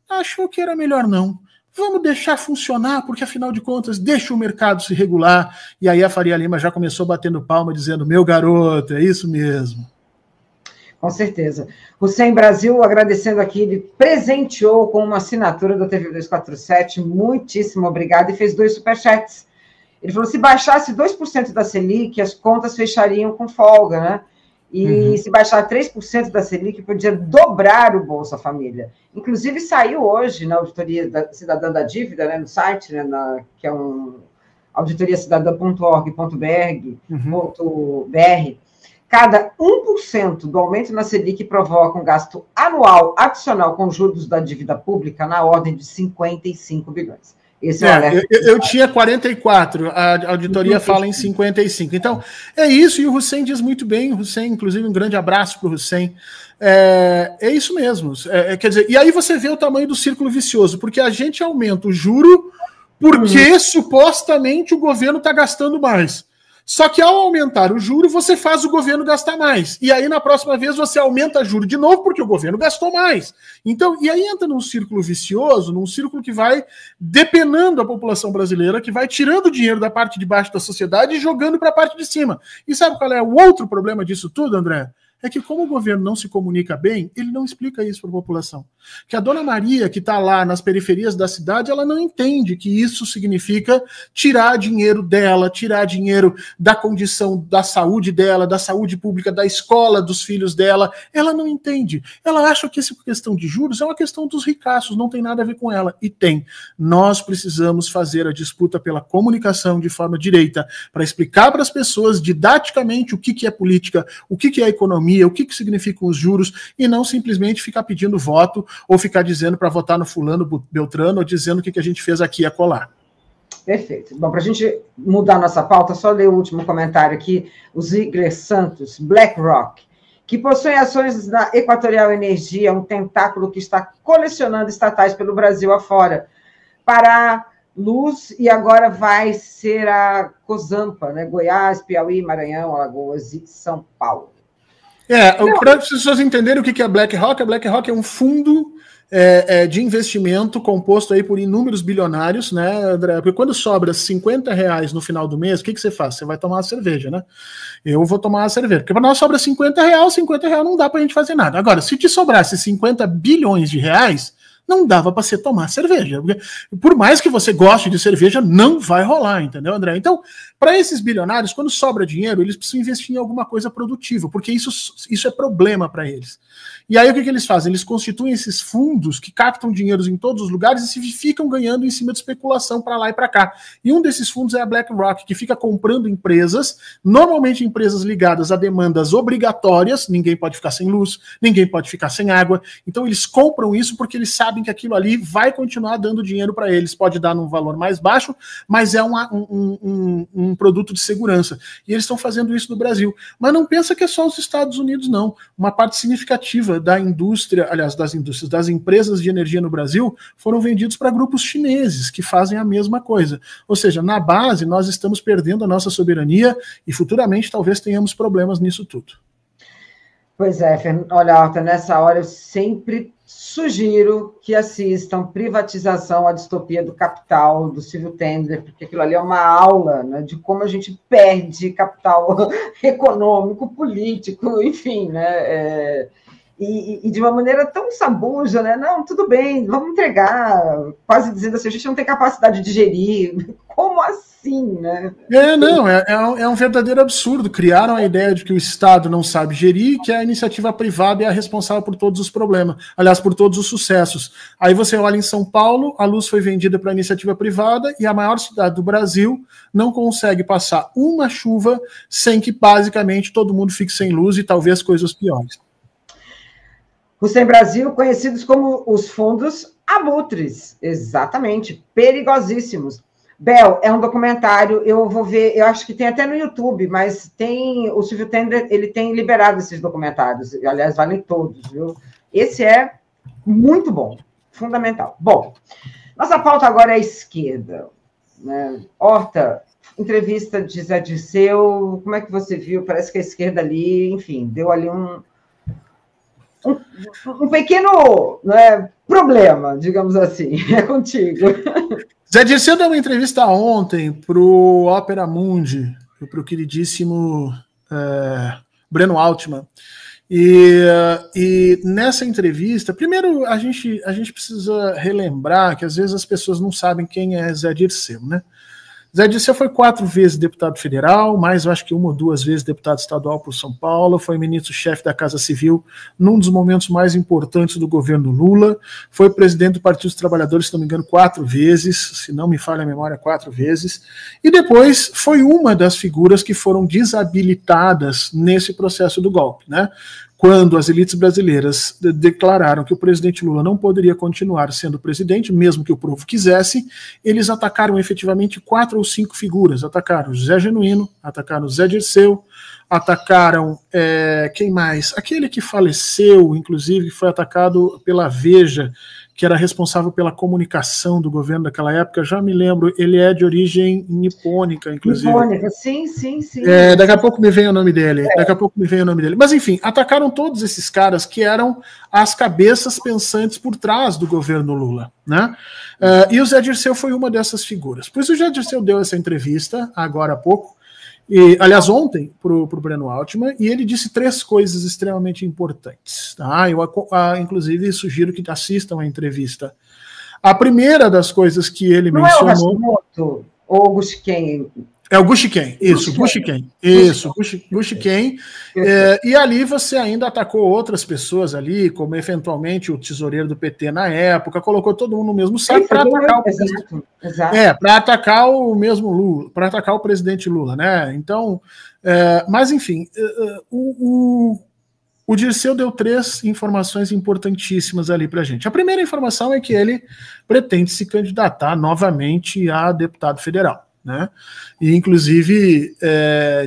achou que era melhor não. Vamos deixar funcionar, porque afinal de contas, deixa o mercado se regular. E aí a Faria Lima já começou batendo palma, dizendo, meu garoto, é isso mesmo. Com certeza. Hussein Brasil, agradecendo aqui, ele presenteou com uma assinatura do TV 247, muitíssimo obrigado, e fez 2 superchats. Ele falou, se baixasse 2% da Selic, as contas fechariam com folga, né? E se baixar 3% da Selic, podia dobrar o Bolsa Família. Inclusive, saiu hoje na Auditoria Cidadã da Dívida, né, no site, né, que é auditoriacidadã.org.br, cada 1% do aumento na Selic provoca um gasto anual adicional com juros da dívida pública na ordem de 55 bilhões. Esse é o alerta. Eu tinha 44, a auditoria fala em 55. Então, é isso, e o Hussein diz muito bem, o Hussein, inclusive, um grande abraço para o Hussein. É isso mesmo. Quer dizer, e aí você vê o tamanho do círculo vicioso, porque a gente aumenta o juro porque supostamente o governo está gastando mais. Só que ao aumentar o juro, você faz o governo gastar mais. E aí, na próxima vez, você aumenta o juro de novo, porque o governo gastou mais. Então, e aí entra num círculo vicioso, num círculo que vai depenando a população brasileira, que vai tirando dinheiro da parte de baixo da sociedade e jogando para a parte de cima. E sabe qual é o outro problema disso tudo, André? É que como o governo não se comunica bem, ele não explica isso para a população. Que a dona Maria, que está lá nas periferias da cidade, ela não entende que isso significa tirar dinheiro dela, tirar dinheiro da condição da saúde dela, da saúde pública, da escola dos filhos dela. Ela não entende. Ela acha que essa questão de juros é uma questão dos ricaços, não tem nada a ver com ela. E tem. Nós precisamos fazer a disputa pela comunicação de forma direita, para explicar para as pessoas didaticamente o que é política, o que é economia, o que significam os juros, e não simplesmente ficar pedindo voto ou ficar dizendo para votar no fulano, Beltrano, ou dizendo o que a gente fez aqui a colar. Perfeito. Bom, para a gente mudar a nossa pauta, só ler o último comentário aqui, o Ziegler Santos, BlackRock, que possui ações da Equatorial Energia, um tentáculo que está colecionando estatais pelo Brasil afora, para Luz, e agora vai ser a Cozampa, né? Goiás, Piauí, Maranhão, Alagoas e São Paulo. Para as pessoas entenderem o que é a BlackRock é um fundo de investimento composto aí por inúmeros bilionários, né, André? Porque quando sobra R$50 no final do mês, o que você faz? Você vai tomar uma cerveja, né? Eu vou tomar uma cerveja. Porque para nós sobra R$50 não dá para a gente fazer nada. Agora, se te sobrasse 50 bilhões de reais, não dava para você tomar cerveja. Por mais que você goste de cerveja, não vai rolar, entendeu, André? Então, para esses bilionários, quando sobra dinheiro, eles precisam investir em alguma coisa produtiva, porque isso é problema para eles. E aí o que eles fazem? Eles constituem esses fundos que captam dinheiros em todos os lugares e se ficam ganhando em cima de especulação para lá e para cá. E um desses fundos é a BlackRock, que fica comprando empresas, normalmente empresas ligadas a demandas obrigatórias, ninguém pode ficar sem luz, ninguém pode ficar sem água. Então eles compram isso porque eles sabem que aquilo ali vai continuar dando dinheiro para eles. Pode dar num valor mais baixo, mas é um produto de segurança. E eles estão fazendo isso no Brasil. Mas não pensa que é só os Estados Unidos, não. Uma parte significativa da indústria, aliás, das empresas de energia no Brasil foram vendidos para grupos chineses que fazem a mesma coisa. Ou seja, na base, nós estamos perdendo a nossa soberania e futuramente talvez tenhamos problemas nisso tudo. Pois é, olha, Horta, nessa hora eu sempre sugiro que assistam Privatização, a Distopia do Capital, do Silvio Tendler, porque aquilo ali é uma aula, né, de como a gente perde capital econômico, político, enfim, né? e de uma maneira tão sabuja, né? Não, tudo bem, vamos entregar, quase dizendo assim, a gente não tem capacidade de gerir. Como assim, né? É um verdadeiro absurdo. Criaram a ideia de que o Estado não sabe gerir, que a iniciativa privada é a responsável por todos os problemas, aliás, por todos os sucessos. Aí você olha em São Paulo, a luz foi vendida para a iniciativa privada e a maior cidade do Brasil não consegue passar uma chuva sem que basicamente todo mundo fique sem luz e talvez coisas piores. Hussein Brasil, conhecidos como os fundos abutres, exatamente, perigosíssimos. Bel, é um documentário, eu vou ver, eu acho que tem até no YouTube, mas tem, o Silvio Tender, ele tem liberado esses documentários, aliás, valem todos, viu? Esse é muito bom, fundamental. Bom, nossa pauta agora é a esquerda, né? Horta, entrevista de Zé Dirceu, como é que você viu? Parece que a esquerda ali, enfim, deu ali um pequeno, né, problema, digamos assim. É contigo. Zé Dirceu deu uma entrevista ontem para o Opera Mundi, para o queridíssimo Breno Altman. E nessa entrevista, primeiro a gente precisa relembrar que às vezes as pessoas não sabem quem é Zé Dirceu, né? Zé Dirceu foi 4 vezes deputado federal, mais eu acho que 1 ou 2 vezes deputado estadual por São Paulo, foi ministro-chefe da Casa Civil num dos momentos mais importantes do governo Lula, foi presidente do Partido dos Trabalhadores, se não me engano, 4 vezes, se não me falha a memória, 4 vezes, e depois foi uma das figuras que foram desabilitadas nesse processo do golpe, né? Quando as elites brasileiras declararam que o presidente Lula não poderia continuar sendo presidente, mesmo que o povo quisesse, eles atacaram efetivamente 4 ou 5 figuras. Atacaram José Genuíno, atacaram Zé Dirceu, atacaram, quem mais? Aquele que faleceu, inclusive, foi atacado pela Veja, que era responsável pela comunicação do governo daquela época, já me lembro, ele é de origem nipônica, inclusive. Nipônica, sim. Daqui a pouco me vem o nome dele, Mas, enfim, atacaram todos esses caras que eram as cabeças pensantes por trás do governo Lula, né? E o Zé Dirceu foi uma dessas figuras. Pois o Zé Dirceu deu essa entrevista, agora há pouco, aliás, ontem, para o Breno Altman, e ele disse 3 coisas extremamente importantes. Tá? Eu, inclusive, sugiro que assistam a entrevista. A primeira das coisas que ele mencionou... Não é o Hashimoto ou o Gushken? É o Gushken, isso, Gushken. Isso, Gushken. E ali você ainda atacou outras pessoas ali, como eventualmente o tesoureiro do PT na época, colocou todo mundo no mesmo saco para atacar para atacar o mesmo Lula, para atacar o presidente Lula, né? Então, mas enfim, o Dirceu deu 3 informações importantíssimas ali para a gente. A primeira informação é que ele pretende se candidatar novamente a deputado federal, né? E inclusive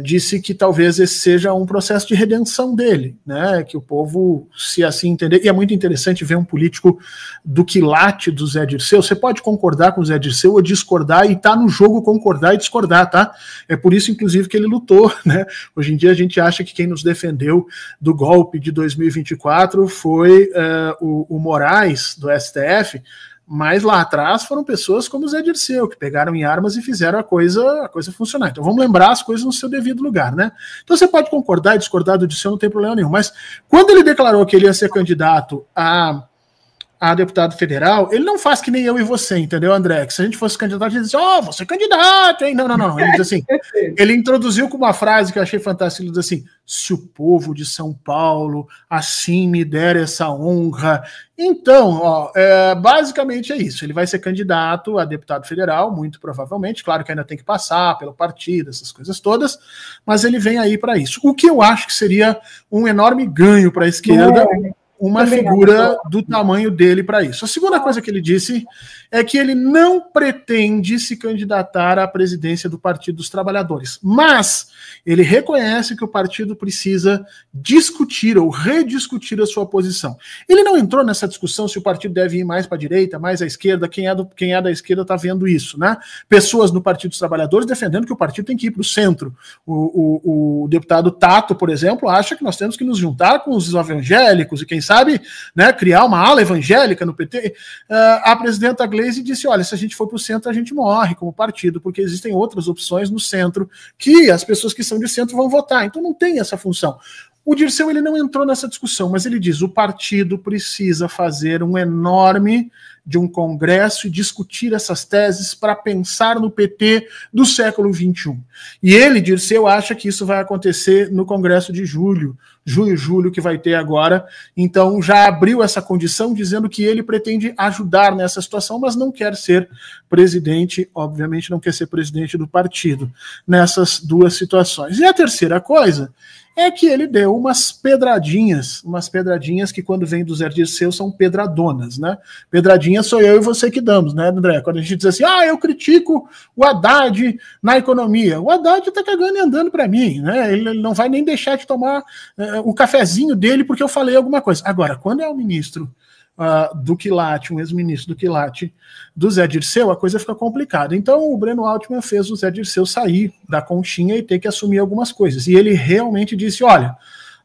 disse que talvez esse seja um processo de redenção dele, né? Que o povo, se assim entender, e é muito interessante ver um político do quilate do Zé Dirceu. Você pode concordar com o Zé Dirceu ou discordar, e tá no jogo concordar e discordar, tá? É por isso, inclusive, que ele lutou, né? Hoje em dia a gente acha que quem nos defendeu do golpe de 2024 foi o Moraes, do STF, mas lá atrás foram pessoas como o Zé Dirceu, que pegaram em armas e fizeram a coisa funcionar. Então vamos lembrar as coisas no seu devido lugar, né? Então você pode concordar e discordar do Dirceu, não tem problema nenhum, mas quando ele declarou que ele ia ser candidato a deputado federal, ele não faz que nem eu e você, entendeu, André? Que se a gente fosse candidato, a gente diz, você é candidato, hein? Não. Ele diz assim, ele introduziu com uma frase que eu achei fantástica, ele diz assim, se o povo de São Paulo assim me der essa honra. Então, basicamente é isso, ele vai ser candidato a deputado federal, muito provavelmente, claro que ainda tem que passar pelo partido, essas coisas todas, mas ele vem aí para isso. O que eu acho que seria um enorme ganho para a esquerda, uma figura do tamanho dele para isso. A segunda coisa que ele disse é que ele não pretende se candidatar à presidência do Partido dos Trabalhadores, mas ele reconhece que o partido precisa discutir ou rediscutir a sua posição. Ele não entrou nessa discussão se o partido deve ir mais para a direita, mais à esquerda. Quem é da esquerda está vendo isso, né? Pessoas no Partido dos Trabalhadores defendendo que o partido tem que ir para o centro. O deputado Tato, por exemplo, acha que nós temos que nos juntar com os evangélicos e, quem sabe, né, criar uma ala evangélica no PT. A presidenta Gleisi disse, olha, se a gente for para o centro, a gente morre como partido, porque existem outras opções no centro que as pessoas que são de centro vão votar. Então não tem essa função. O Dirceu ele não entrou nessa discussão, mas ele diz: o partido precisa fazer um enorme de um congresso e discutir essas teses para pensar no PT do século XXI. E ele, Dirceu, acha que isso vai acontecer no congresso de julho, que vai ter agora. Então já abriu essa condição dizendo que ele pretende ajudar nessa situação, mas não quer ser presidente, obviamente não quer ser presidente do partido nessas duas situações. E a terceira coisa é que ele deu umas pedradinhas que quando vem do Zé Dirceu são pedradonas, né? Pedradinha sou eu e você que damos, né, André? Quando a gente diz assim, eu critico o Haddad na economia. O Haddad tá cagando e andando para mim, né? Ele não vai nem deixar de tomar o cafezinho dele porque eu falei alguma coisa. Agora, quando é o ministro do Quilate, um ex-ministro do Quilate, do Zé Dirceu, a coisa fica complicada. Então o Breno Altman fez o Zé Dirceu sair da conchinha e ter que assumir algumas coisas. E ele realmente disse, olha,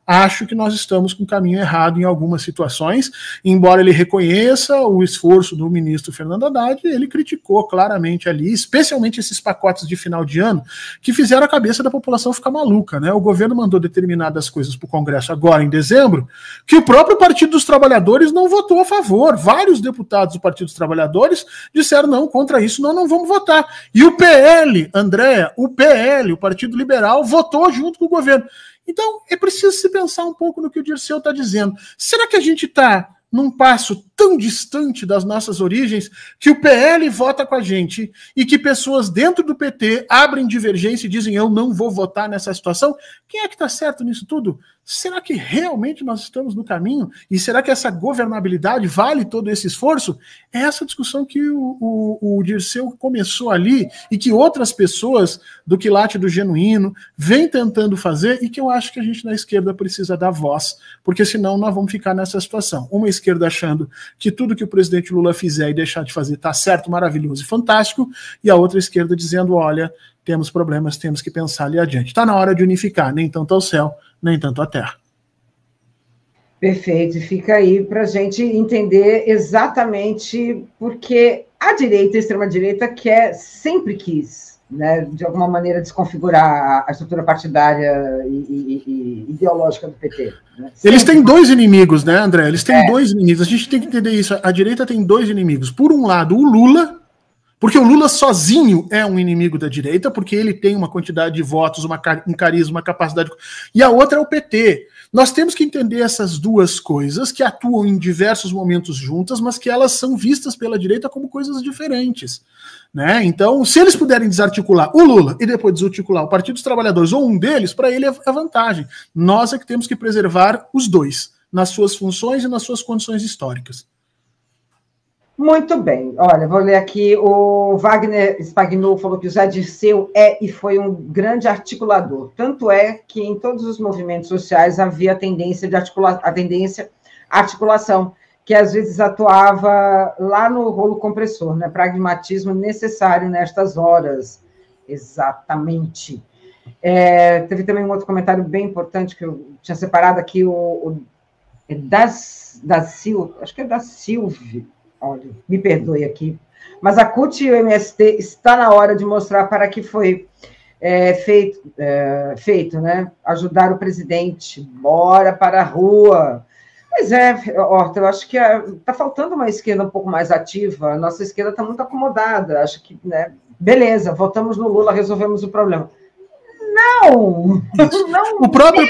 acho que nós estamos com o caminho errado em algumas situações, embora ele reconheça o esforço do ministro Fernando Haddad, ele criticou claramente ali, especialmente esses pacotes de final de ano, que fizeram a cabeça da população ficar maluca, né? O governo mandou determinadas coisas para o Congresso agora em dezembro, que o próprio Partido dos Trabalhadores não votou a favor. Vários deputados do Partido dos Trabalhadores disseram, não, contra isso nós não vamos votar. E o PL, Andréa, o Partido Liberal, votou junto com o governo. Então, é preciso se pensar um pouco no que o Dirceu está dizendo. Será que a gente está num passo tão distante das nossas origens que o PL vota com a gente e que pessoas dentro do PT abrem divergência e dizem eu não vou votar nessa situação? Quem é que está certo nisso tudo? Será que realmente nós estamos no caminho? E será que essa governabilidade vale todo esse esforço? É essa discussão que o Dirceu começou ali e que outras pessoas do Quilate do Genuíno vêm tentando fazer e que eu acho que a gente na esquerda precisa dar voz, porque senão nós vamos ficar nessa situação. Uma esquerda achando que tudo que o presidente Lula fizer e deixar de fazer está certo, maravilhoso e fantástico, e a outra esquerda dizendo, olha, temos problemas, temos que pensar ali adiante. Está na hora de unificar, nem tanto ao céu, nem tanto à terra. Perfeito, fica aí para a gente entender exatamente porque a direita, a extrema-direita, sempre quis, né, de alguma maneira, desconfigurar a estrutura partidária e ideológica do PT. Né? Eles têm dois inimigos, né, André? Eles têm dois inimigos. A gente tem que entender isso. A direita tem dois inimigos. Por um lado, o Lula, porque o Lula sozinho é um inimigo da direita, porque ele tem uma quantidade de votos, um carisma, uma capacidade... E a outra é o PT. Nós temos que entender essas duas coisas que atuam em diversos momentos juntas, mas que elas são vistas pela direita como coisas diferentes. Né? Então, se eles puderem desarticular o Lula e depois desarticular o Partido dos Trabalhadores ou um deles, para ele é vantagem. Nós é que temos que preservar os dois, nas suas funções e nas suas condições históricas. Muito bem. Olha, vou ler aqui. O Wagner Spagnuolo falou que o Zé Dirceu é e foi um grande articulador. Tanto é que em todos os movimentos sociais havia a tendência articulação, que às vezes atuava lá no rolo compressor, né? Pragmatismo necessário nestas horas. Exatamente. Teve também um outro comentário bem importante que eu tinha separado aqui, da Silva, acho que é da Silvia. Olha, me perdoe aqui, mas a CUT e o MST está na hora de mostrar para que foi feito, né? Ajudar o presidente, bora para a rua. Pois é, Horta, eu acho que está faltando uma esquerda um pouco mais ativa, a nossa esquerda está muito acomodada, acho que, né? Beleza, votamos no Lula, resolvemos o problema. Não! O próprio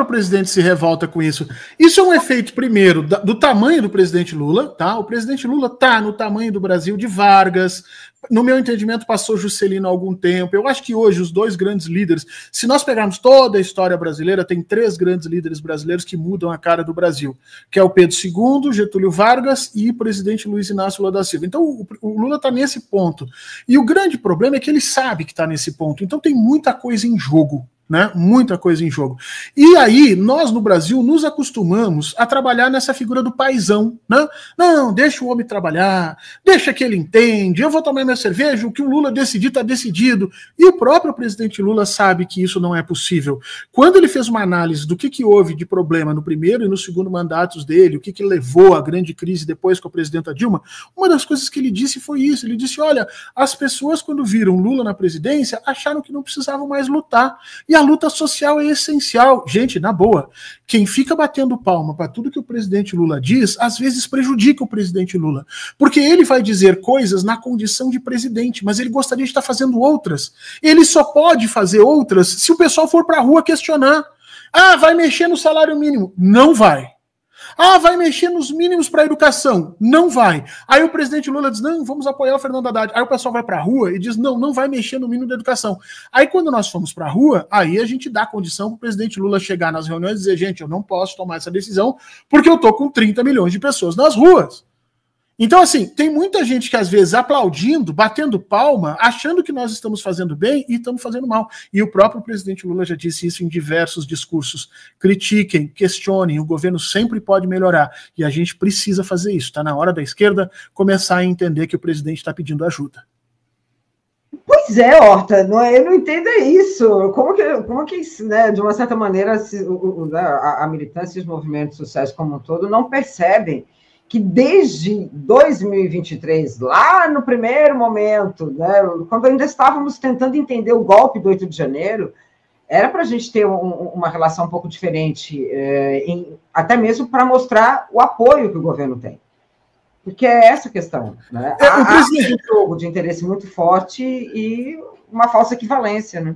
presidente se revolta com isso. Isso é um efeito, primeiro, do tamanho do presidente Lula, tá? O presidente Lula tá no tamanho do Brasil de Vargas. No meu entendimento, passou Juscelino há algum tempo. Eu acho que hoje os dois grandes líderes, se nós pegarmos toda a história brasileira, tem três grandes líderes brasileiros que mudam a cara do Brasil, que é o Pedro II, Getúlio Vargas e o presidente Luiz Inácio Lula da Silva. Então, o Lula está nesse ponto. E o grande problema é que ele sabe que está nesse ponto. Então, tem muita coisa em jogo. Né? Muita coisa em jogo. E aí, nós no Brasil nos acostumamos a trabalhar nessa figura do paizão, né? Não, deixa o homem trabalhar, deixa que ele entende, eu vou tomar minha cerveja, o que o Lula decidir está decidido. E o próprio presidente Lula sabe que isso não é possível. Quando ele fez uma análise do que houve de problema no primeiro e no segundo mandatos dele, o que levou à grande crise depois com a presidenta Dilma, uma das coisas que ele disse foi isso. Ele disse, olha, as pessoas quando viram Lula na presidência acharam que não precisavam mais lutar. E a luta social é essencial. Gente, na boa, quem fica batendo palma para tudo que o presidente Lula diz, às vezes prejudica o presidente Lula, porque ele vai dizer coisas na condição de presidente, mas ele gostaria de estar fazendo outras. Ele só pode fazer outras se o pessoal for para a rua questionar. Ah, vai mexer no salário mínimo. Não vai. Ah, vai mexer nos mínimos para a educação. Não vai. Aí o presidente Lula diz, não, vamos apoiar o Fernando Haddad. Aí o pessoal vai para a rua e diz, não, não vai mexer no mínimo da educação. Aí quando nós fomos para a rua, aí a gente dá condição para o presidente Lula chegar nas reuniões e dizer, gente, eu não posso tomar essa decisão porque eu estou com 30 milhões de pessoas nas ruas. Então, assim, tem muita gente que às vezes aplaudindo, batendo palma, achando que nós estamos fazendo bem e estamos fazendo mal. E o próprio presidente Lula já disse isso em diversos discursos. Critiquem, questionem, o governo sempre pode melhorar. E a gente precisa fazer isso. Está na hora da esquerda começar a entender que o presidente está pedindo ajuda. Pois é, Horta, eu não entendo isso. Como que né, de uma certa maneira, a militância e os movimentos sociais como um todo não percebem que desde 2023, lá no primeiro momento, né, quando ainda estávamos tentando entender o golpe do 8 de janeiro, era para a gente ter uma relação um pouco diferente, até mesmo para mostrar o apoio que o governo tem. Porque é essa a questão. Né? Há um jogo de interesse muito forte e uma falsa equivalência, né?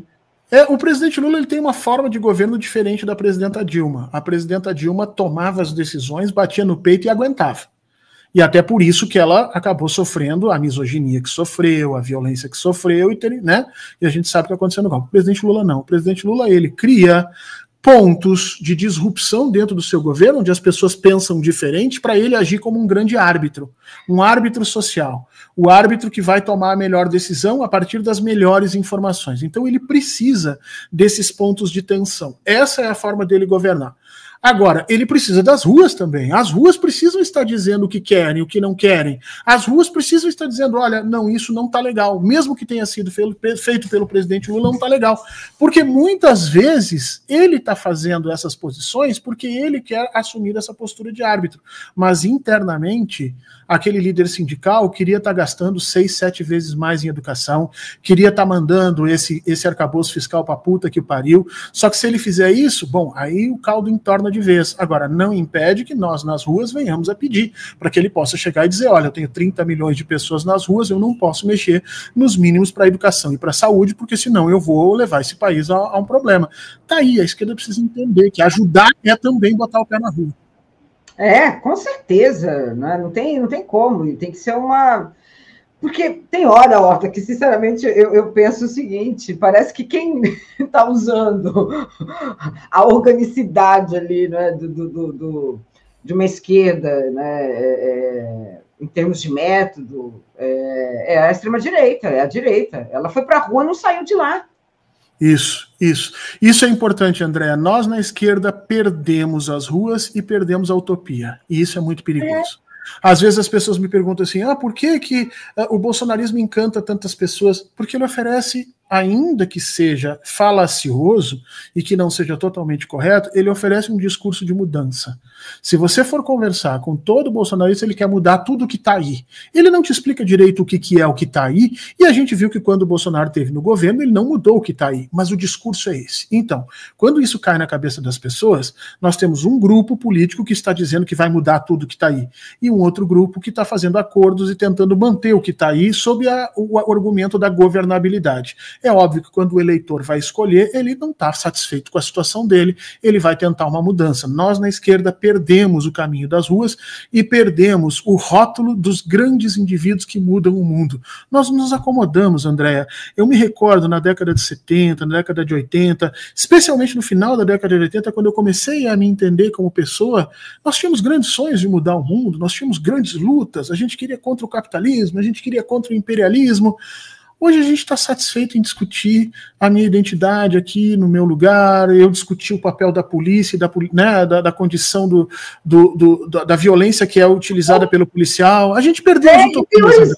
O presidente Lula ele tem uma forma de governo diferente da presidenta Dilma. A presidenta Dilma tomava as decisões, batia no peito e aguentava. E até por isso que ela acabou sofrendo a misoginia que sofreu, a violência que sofreu, né? E a gente sabe o que aconteceu no golpe. O presidente Lula não. O presidente Lula, ele cria pontos de disrupção dentro do seu governo, onde as pessoas pensam diferente, para ele agir como um grande árbitro, um árbitro social, o árbitro que vai tomar a melhor decisão a partir das melhores informações. Então ele precisa desses pontos de tensão. Essa é a forma dele governar. Agora, ele precisa das ruas também. As ruas precisam estar dizendo o que querem, o que não querem. As ruas precisam estar dizendo, olha, não, isso não está legal. Mesmo que tenha sido feito pelo presidente Lula, não está legal. Porque muitas vezes ele está fazendo essas posições porque ele quer assumir essa postura de árbitro. Mas internamente, aquele líder sindical queria estar gastando 6, 7 vezes mais em educação, queria estar mandando esse arcabouço fiscal para puta que o pariu. Só que se ele fizer isso, bom, aí o caldo entorna de vez. Agora, não impede que nós nas ruas venhamos a pedir para que ele possa chegar e dizer, olha, eu tenho 30 milhões de pessoas nas ruas, eu não posso mexer nos mínimos para a educação e para a saúde, porque senão eu vou levar esse país a um problema. Tá aí, a esquerda precisa entender que ajudar é também botar o pé na rua. Com certeza, né? Não tem como, tem que ser uma... Porque tem hora, Horta, que sinceramente eu penso o seguinte, parece que quem está usando a organicidade ali, né, de uma esquerda, né, em termos de método, é a extrema-direita, é a direita. Ela foi para a rua e não saiu de lá. Isso é importante, Andréa. Nós, na esquerda, perdemos as ruas e perdemos a utopia. E isso é muito perigoso. Às vezes as pessoas me perguntam assim, por que o bolsonarismo encanta tantas pessoas? Porque ele oferece, ainda que seja falacioso e que não seja totalmente correto, ele oferece um discurso de mudança. Se você for conversar com todo bolsonarista, ele quer mudar tudo o que está aí. Ele não te explica direito o que é o que está aí, e a gente viu que quando o Bolsonaro esteve no governo, ele não mudou o que está aí, mas o discurso é esse. Então, quando isso cai na cabeça das pessoas, nós temos um grupo político que está dizendo que vai mudar tudo o que está aí, e um outro grupo que está fazendo acordos e tentando manter o que está aí sob o argumento da governabilidade. É óbvio que quando o eleitor vai escolher, ele não está satisfeito com a situação dele, ele vai tentar uma mudança. Nós, na esquerda, perdemos o caminho das ruas e perdemos o rótulo dos grandes indivíduos que mudam o mundo. Nós nos acomodamos, Andréa. Eu me recordo na década de 70, na década de 80, especialmente no final da década de 80, quando eu comecei a me entender como pessoa, nós tínhamos grandes sonhos de mudar o mundo, nós tínhamos grandes lutas, a gente queria contra o capitalismo, a gente queria contra o imperialismo. Hoje a gente está satisfeito em discutir a minha identidade aqui no meu lugar, eu discuti o papel da polícia, da condição da violência que é utilizada pelo policial. A gente perdeu as utopias.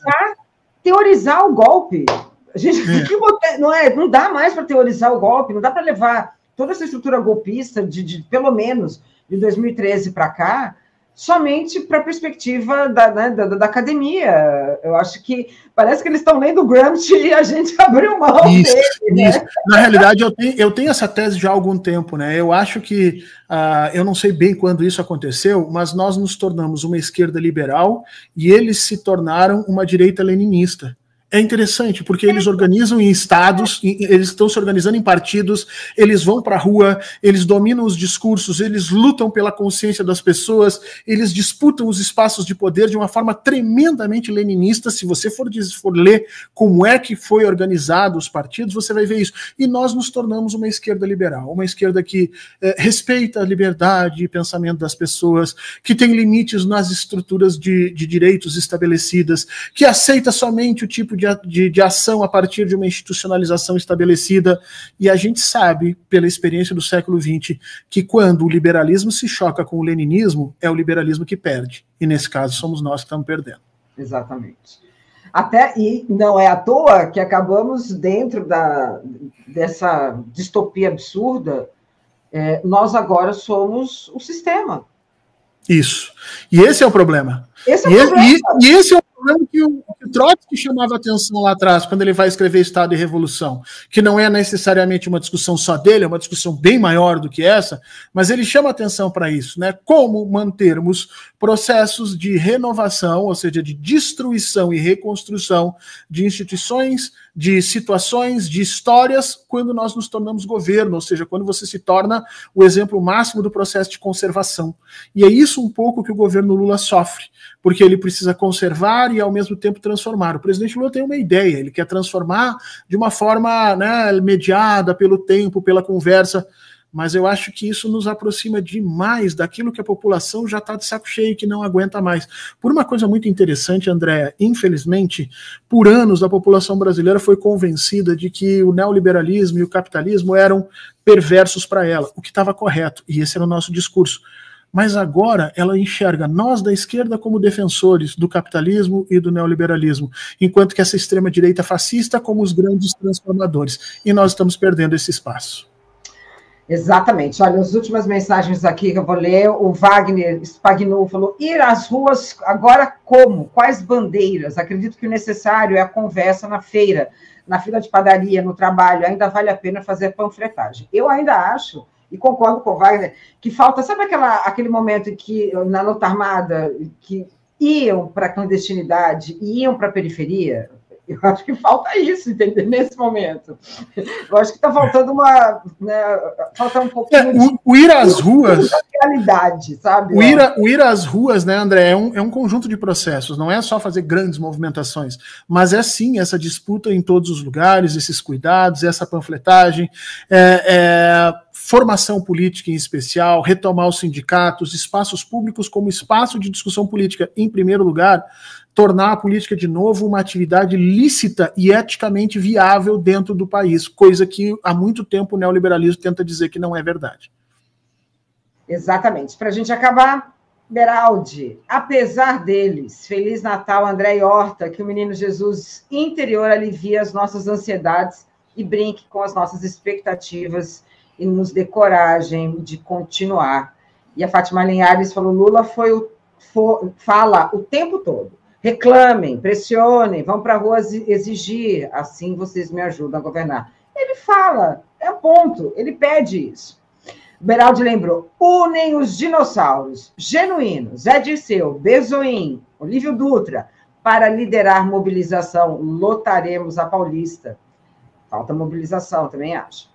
Teorizar o golpe. A gente não dá mais para teorizar o golpe, não dá para levar toda essa estrutura golpista, pelo menos de 2013 para cá, somente para a perspectiva da academia. Eu acho que parece que eles estão lendo o Gramsci e a gente abriu mão dele. Né? Na realidade, eu tenho essa tese já há algum tempo, né? Eu acho que, eu não sei bem quando isso aconteceu, mas nós nos tornamos uma esquerda liberal e eles se tornaram uma direita leninista. É interessante, porque eles organizam em estados, eles estão se organizando em partidos, eles vão para a rua, eles dominam os discursos, eles lutam pela consciência das pessoas, eles disputam os espaços de poder de uma forma tremendamente leninista. Se você for ler como é que foi organizado os partidos, você vai ver isso. E nós nos tornamos uma esquerda liberal, uma esquerda que respeita a liberdade e pensamento das pessoas, que tem limites nas estruturas de direitos estabelecidas, que aceita somente o tipo de ação a partir de uma institucionalização estabelecida. E a gente sabe, pela experiência do século XX, que quando o liberalismo se choca com o leninismo, é o liberalismo que perde. E nesse caso somos nós que estamos perdendo. Exatamente. E não é à toa que acabamos dentro dessa distopia absurda, nós agora somos o sistema. Isso. E esse é o problema. Esse é o problema. E esse é o problema que o Trotsky chamava atenção lá atrás, quando ele vai escrever Estado e Revolução, que não é necessariamente uma discussão só dele, é uma discussão bem maior do que essa, mas ele chama atenção para isso, né? Como mantermos processos de renovação, ou seja, de destruição e reconstrução de instituições, de situações, de histórias, quando nós nos tornamos governo, ou seja, quando você se torna o exemplo máximo do processo de conservação. E é isso um pouco que o governo Lula sofre, porque ele precisa conservar e, ao mesmo tempo, transformar. O presidente Lula tem uma ideia, ele quer transformar de uma forma, né, mediada pelo tempo, pela conversa, mas eu acho que isso nos aproxima demais daquilo que a população já está de saco cheio, que não aguenta mais. Por uma coisa muito interessante, Andréa, infelizmente, por anos a população brasileira foi convencida de que o neoliberalismo e o capitalismo eram perversos para ela, o que estava correto, e esse era o nosso discurso. Mas agora ela enxerga nós da esquerda como defensores do capitalismo e do neoliberalismo, enquanto que essa extrema-direita fascista como os grandes transformadores. E nós estamos perdendo esse espaço. Exatamente. Olha, as últimas mensagens aqui que eu vou ler, o Wagner Spagnu falou: ir às ruas agora como? Quais bandeiras? Acredito que o necessário é a conversa na feira, na fila de padaria, no trabalho. Ainda vale a pena fazer panfletagem. Eu ainda acho, e concordo com o Wagner, que falta, sabe aquele momento em que, na luta armada, que iam para a clandestinidade e iam para a periferia? Eu acho que falta isso, entendeu? Nesse momento. Eu acho que está faltando falta um pouquinho o ir às ruas, realidade, sabe? O ir às ruas, né, André, é um conjunto de processos, não é só fazer grandes movimentações, mas é sim essa disputa em todos os lugares, esses cuidados, essa panfletagem, formação política em especial, retomar os sindicatos, espaços públicos como espaço de discussão política, em primeiro lugar, tornar a política de novo uma atividade lícita e eticamente viável dentro do país, coisa que há muito tempo o neoliberalismo tenta dizer que não é verdade. Exatamente. Para a gente acabar, Beraldi, apesar deles, Feliz Natal, André e Horta, que o Menino Jesus interior alivia as nossas ansiedades e brinque com as nossas expectativas e nos dê coragem de continuar. E a Fátima Linhares falou: Lula fala o tempo todo. Reclamem, pressionem, vão para a rua exigir, assim vocês me ajudam a governar. Ele fala, é um ponto, ele pede isso. Beraldi lembrou: unem os dinossauros genuínos, Zé Dirceu, Bezoim, Olívio Dutra, para liderar mobilização. Lotaremos a Paulista. Falta mobilização, também acho.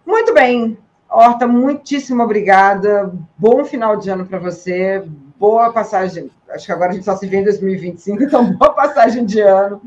Muito bem, Horta, muitíssimo obrigada. Bom final de ano para você. Boa passagem. Acho que agora a gente só se vê em 2025, então boa passagem de ano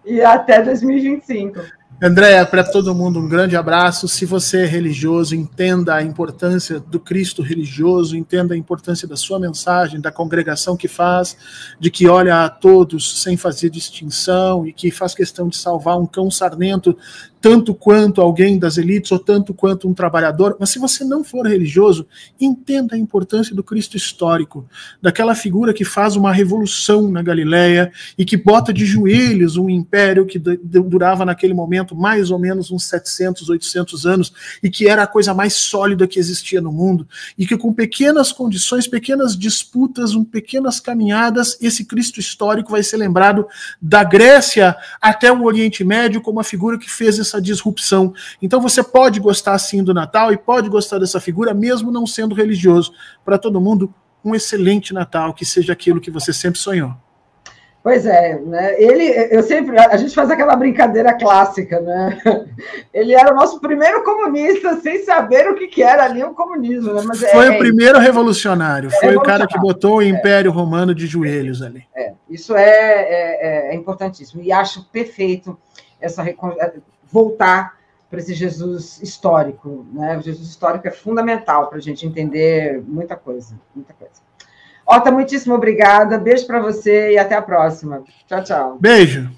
e até 2025. Andréa, para todo mundo um grande abraço. Se você é religioso, entenda a importância do Cristo religioso, entenda a importância da sua mensagem, da congregação que faz, de que olha a todos sem fazer distinção e que faz questão de salvar um cão sarnento, tanto quanto alguém das elites ou tanto quanto um trabalhador. Mas se você não for religioso, entenda a importância do Cristo histórico, daquela figura que faz uma revolução na Galileia e que bota de joelhos um império que durava naquele momento conhecimento mais ou menos uns 700, 800 anos, e que era a coisa mais sólida que existia no mundo, e que com pequenas condições, pequenas disputas, pequenas caminhadas, esse Cristo histórico vai ser lembrado da Grécia até o Oriente Médio como a figura que fez essa disrupção. Então você pode gostar sim do Natal e pode gostar dessa figura, mesmo não sendo religioso. Para todo mundo, um excelente Natal, que seja aquilo que você sempre sonhou. Pois é, né? A gente faz aquela brincadeira clássica, né? Ele era o nosso primeiro comunista, sem saber o que era ali o comunismo, né? Mas foi o primeiro revolucionário, foi o cara que botou o Império Romano de joelhos ali. Isso é importantíssimo, e acho perfeito voltar para esse Jesus histórico, né? O Jesus histórico é fundamental para a gente entender muita coisa, muita coisa. Ota, muitíssimo obrigada. Beijo para você e até a próxima. Tchau, tchau. Beijo.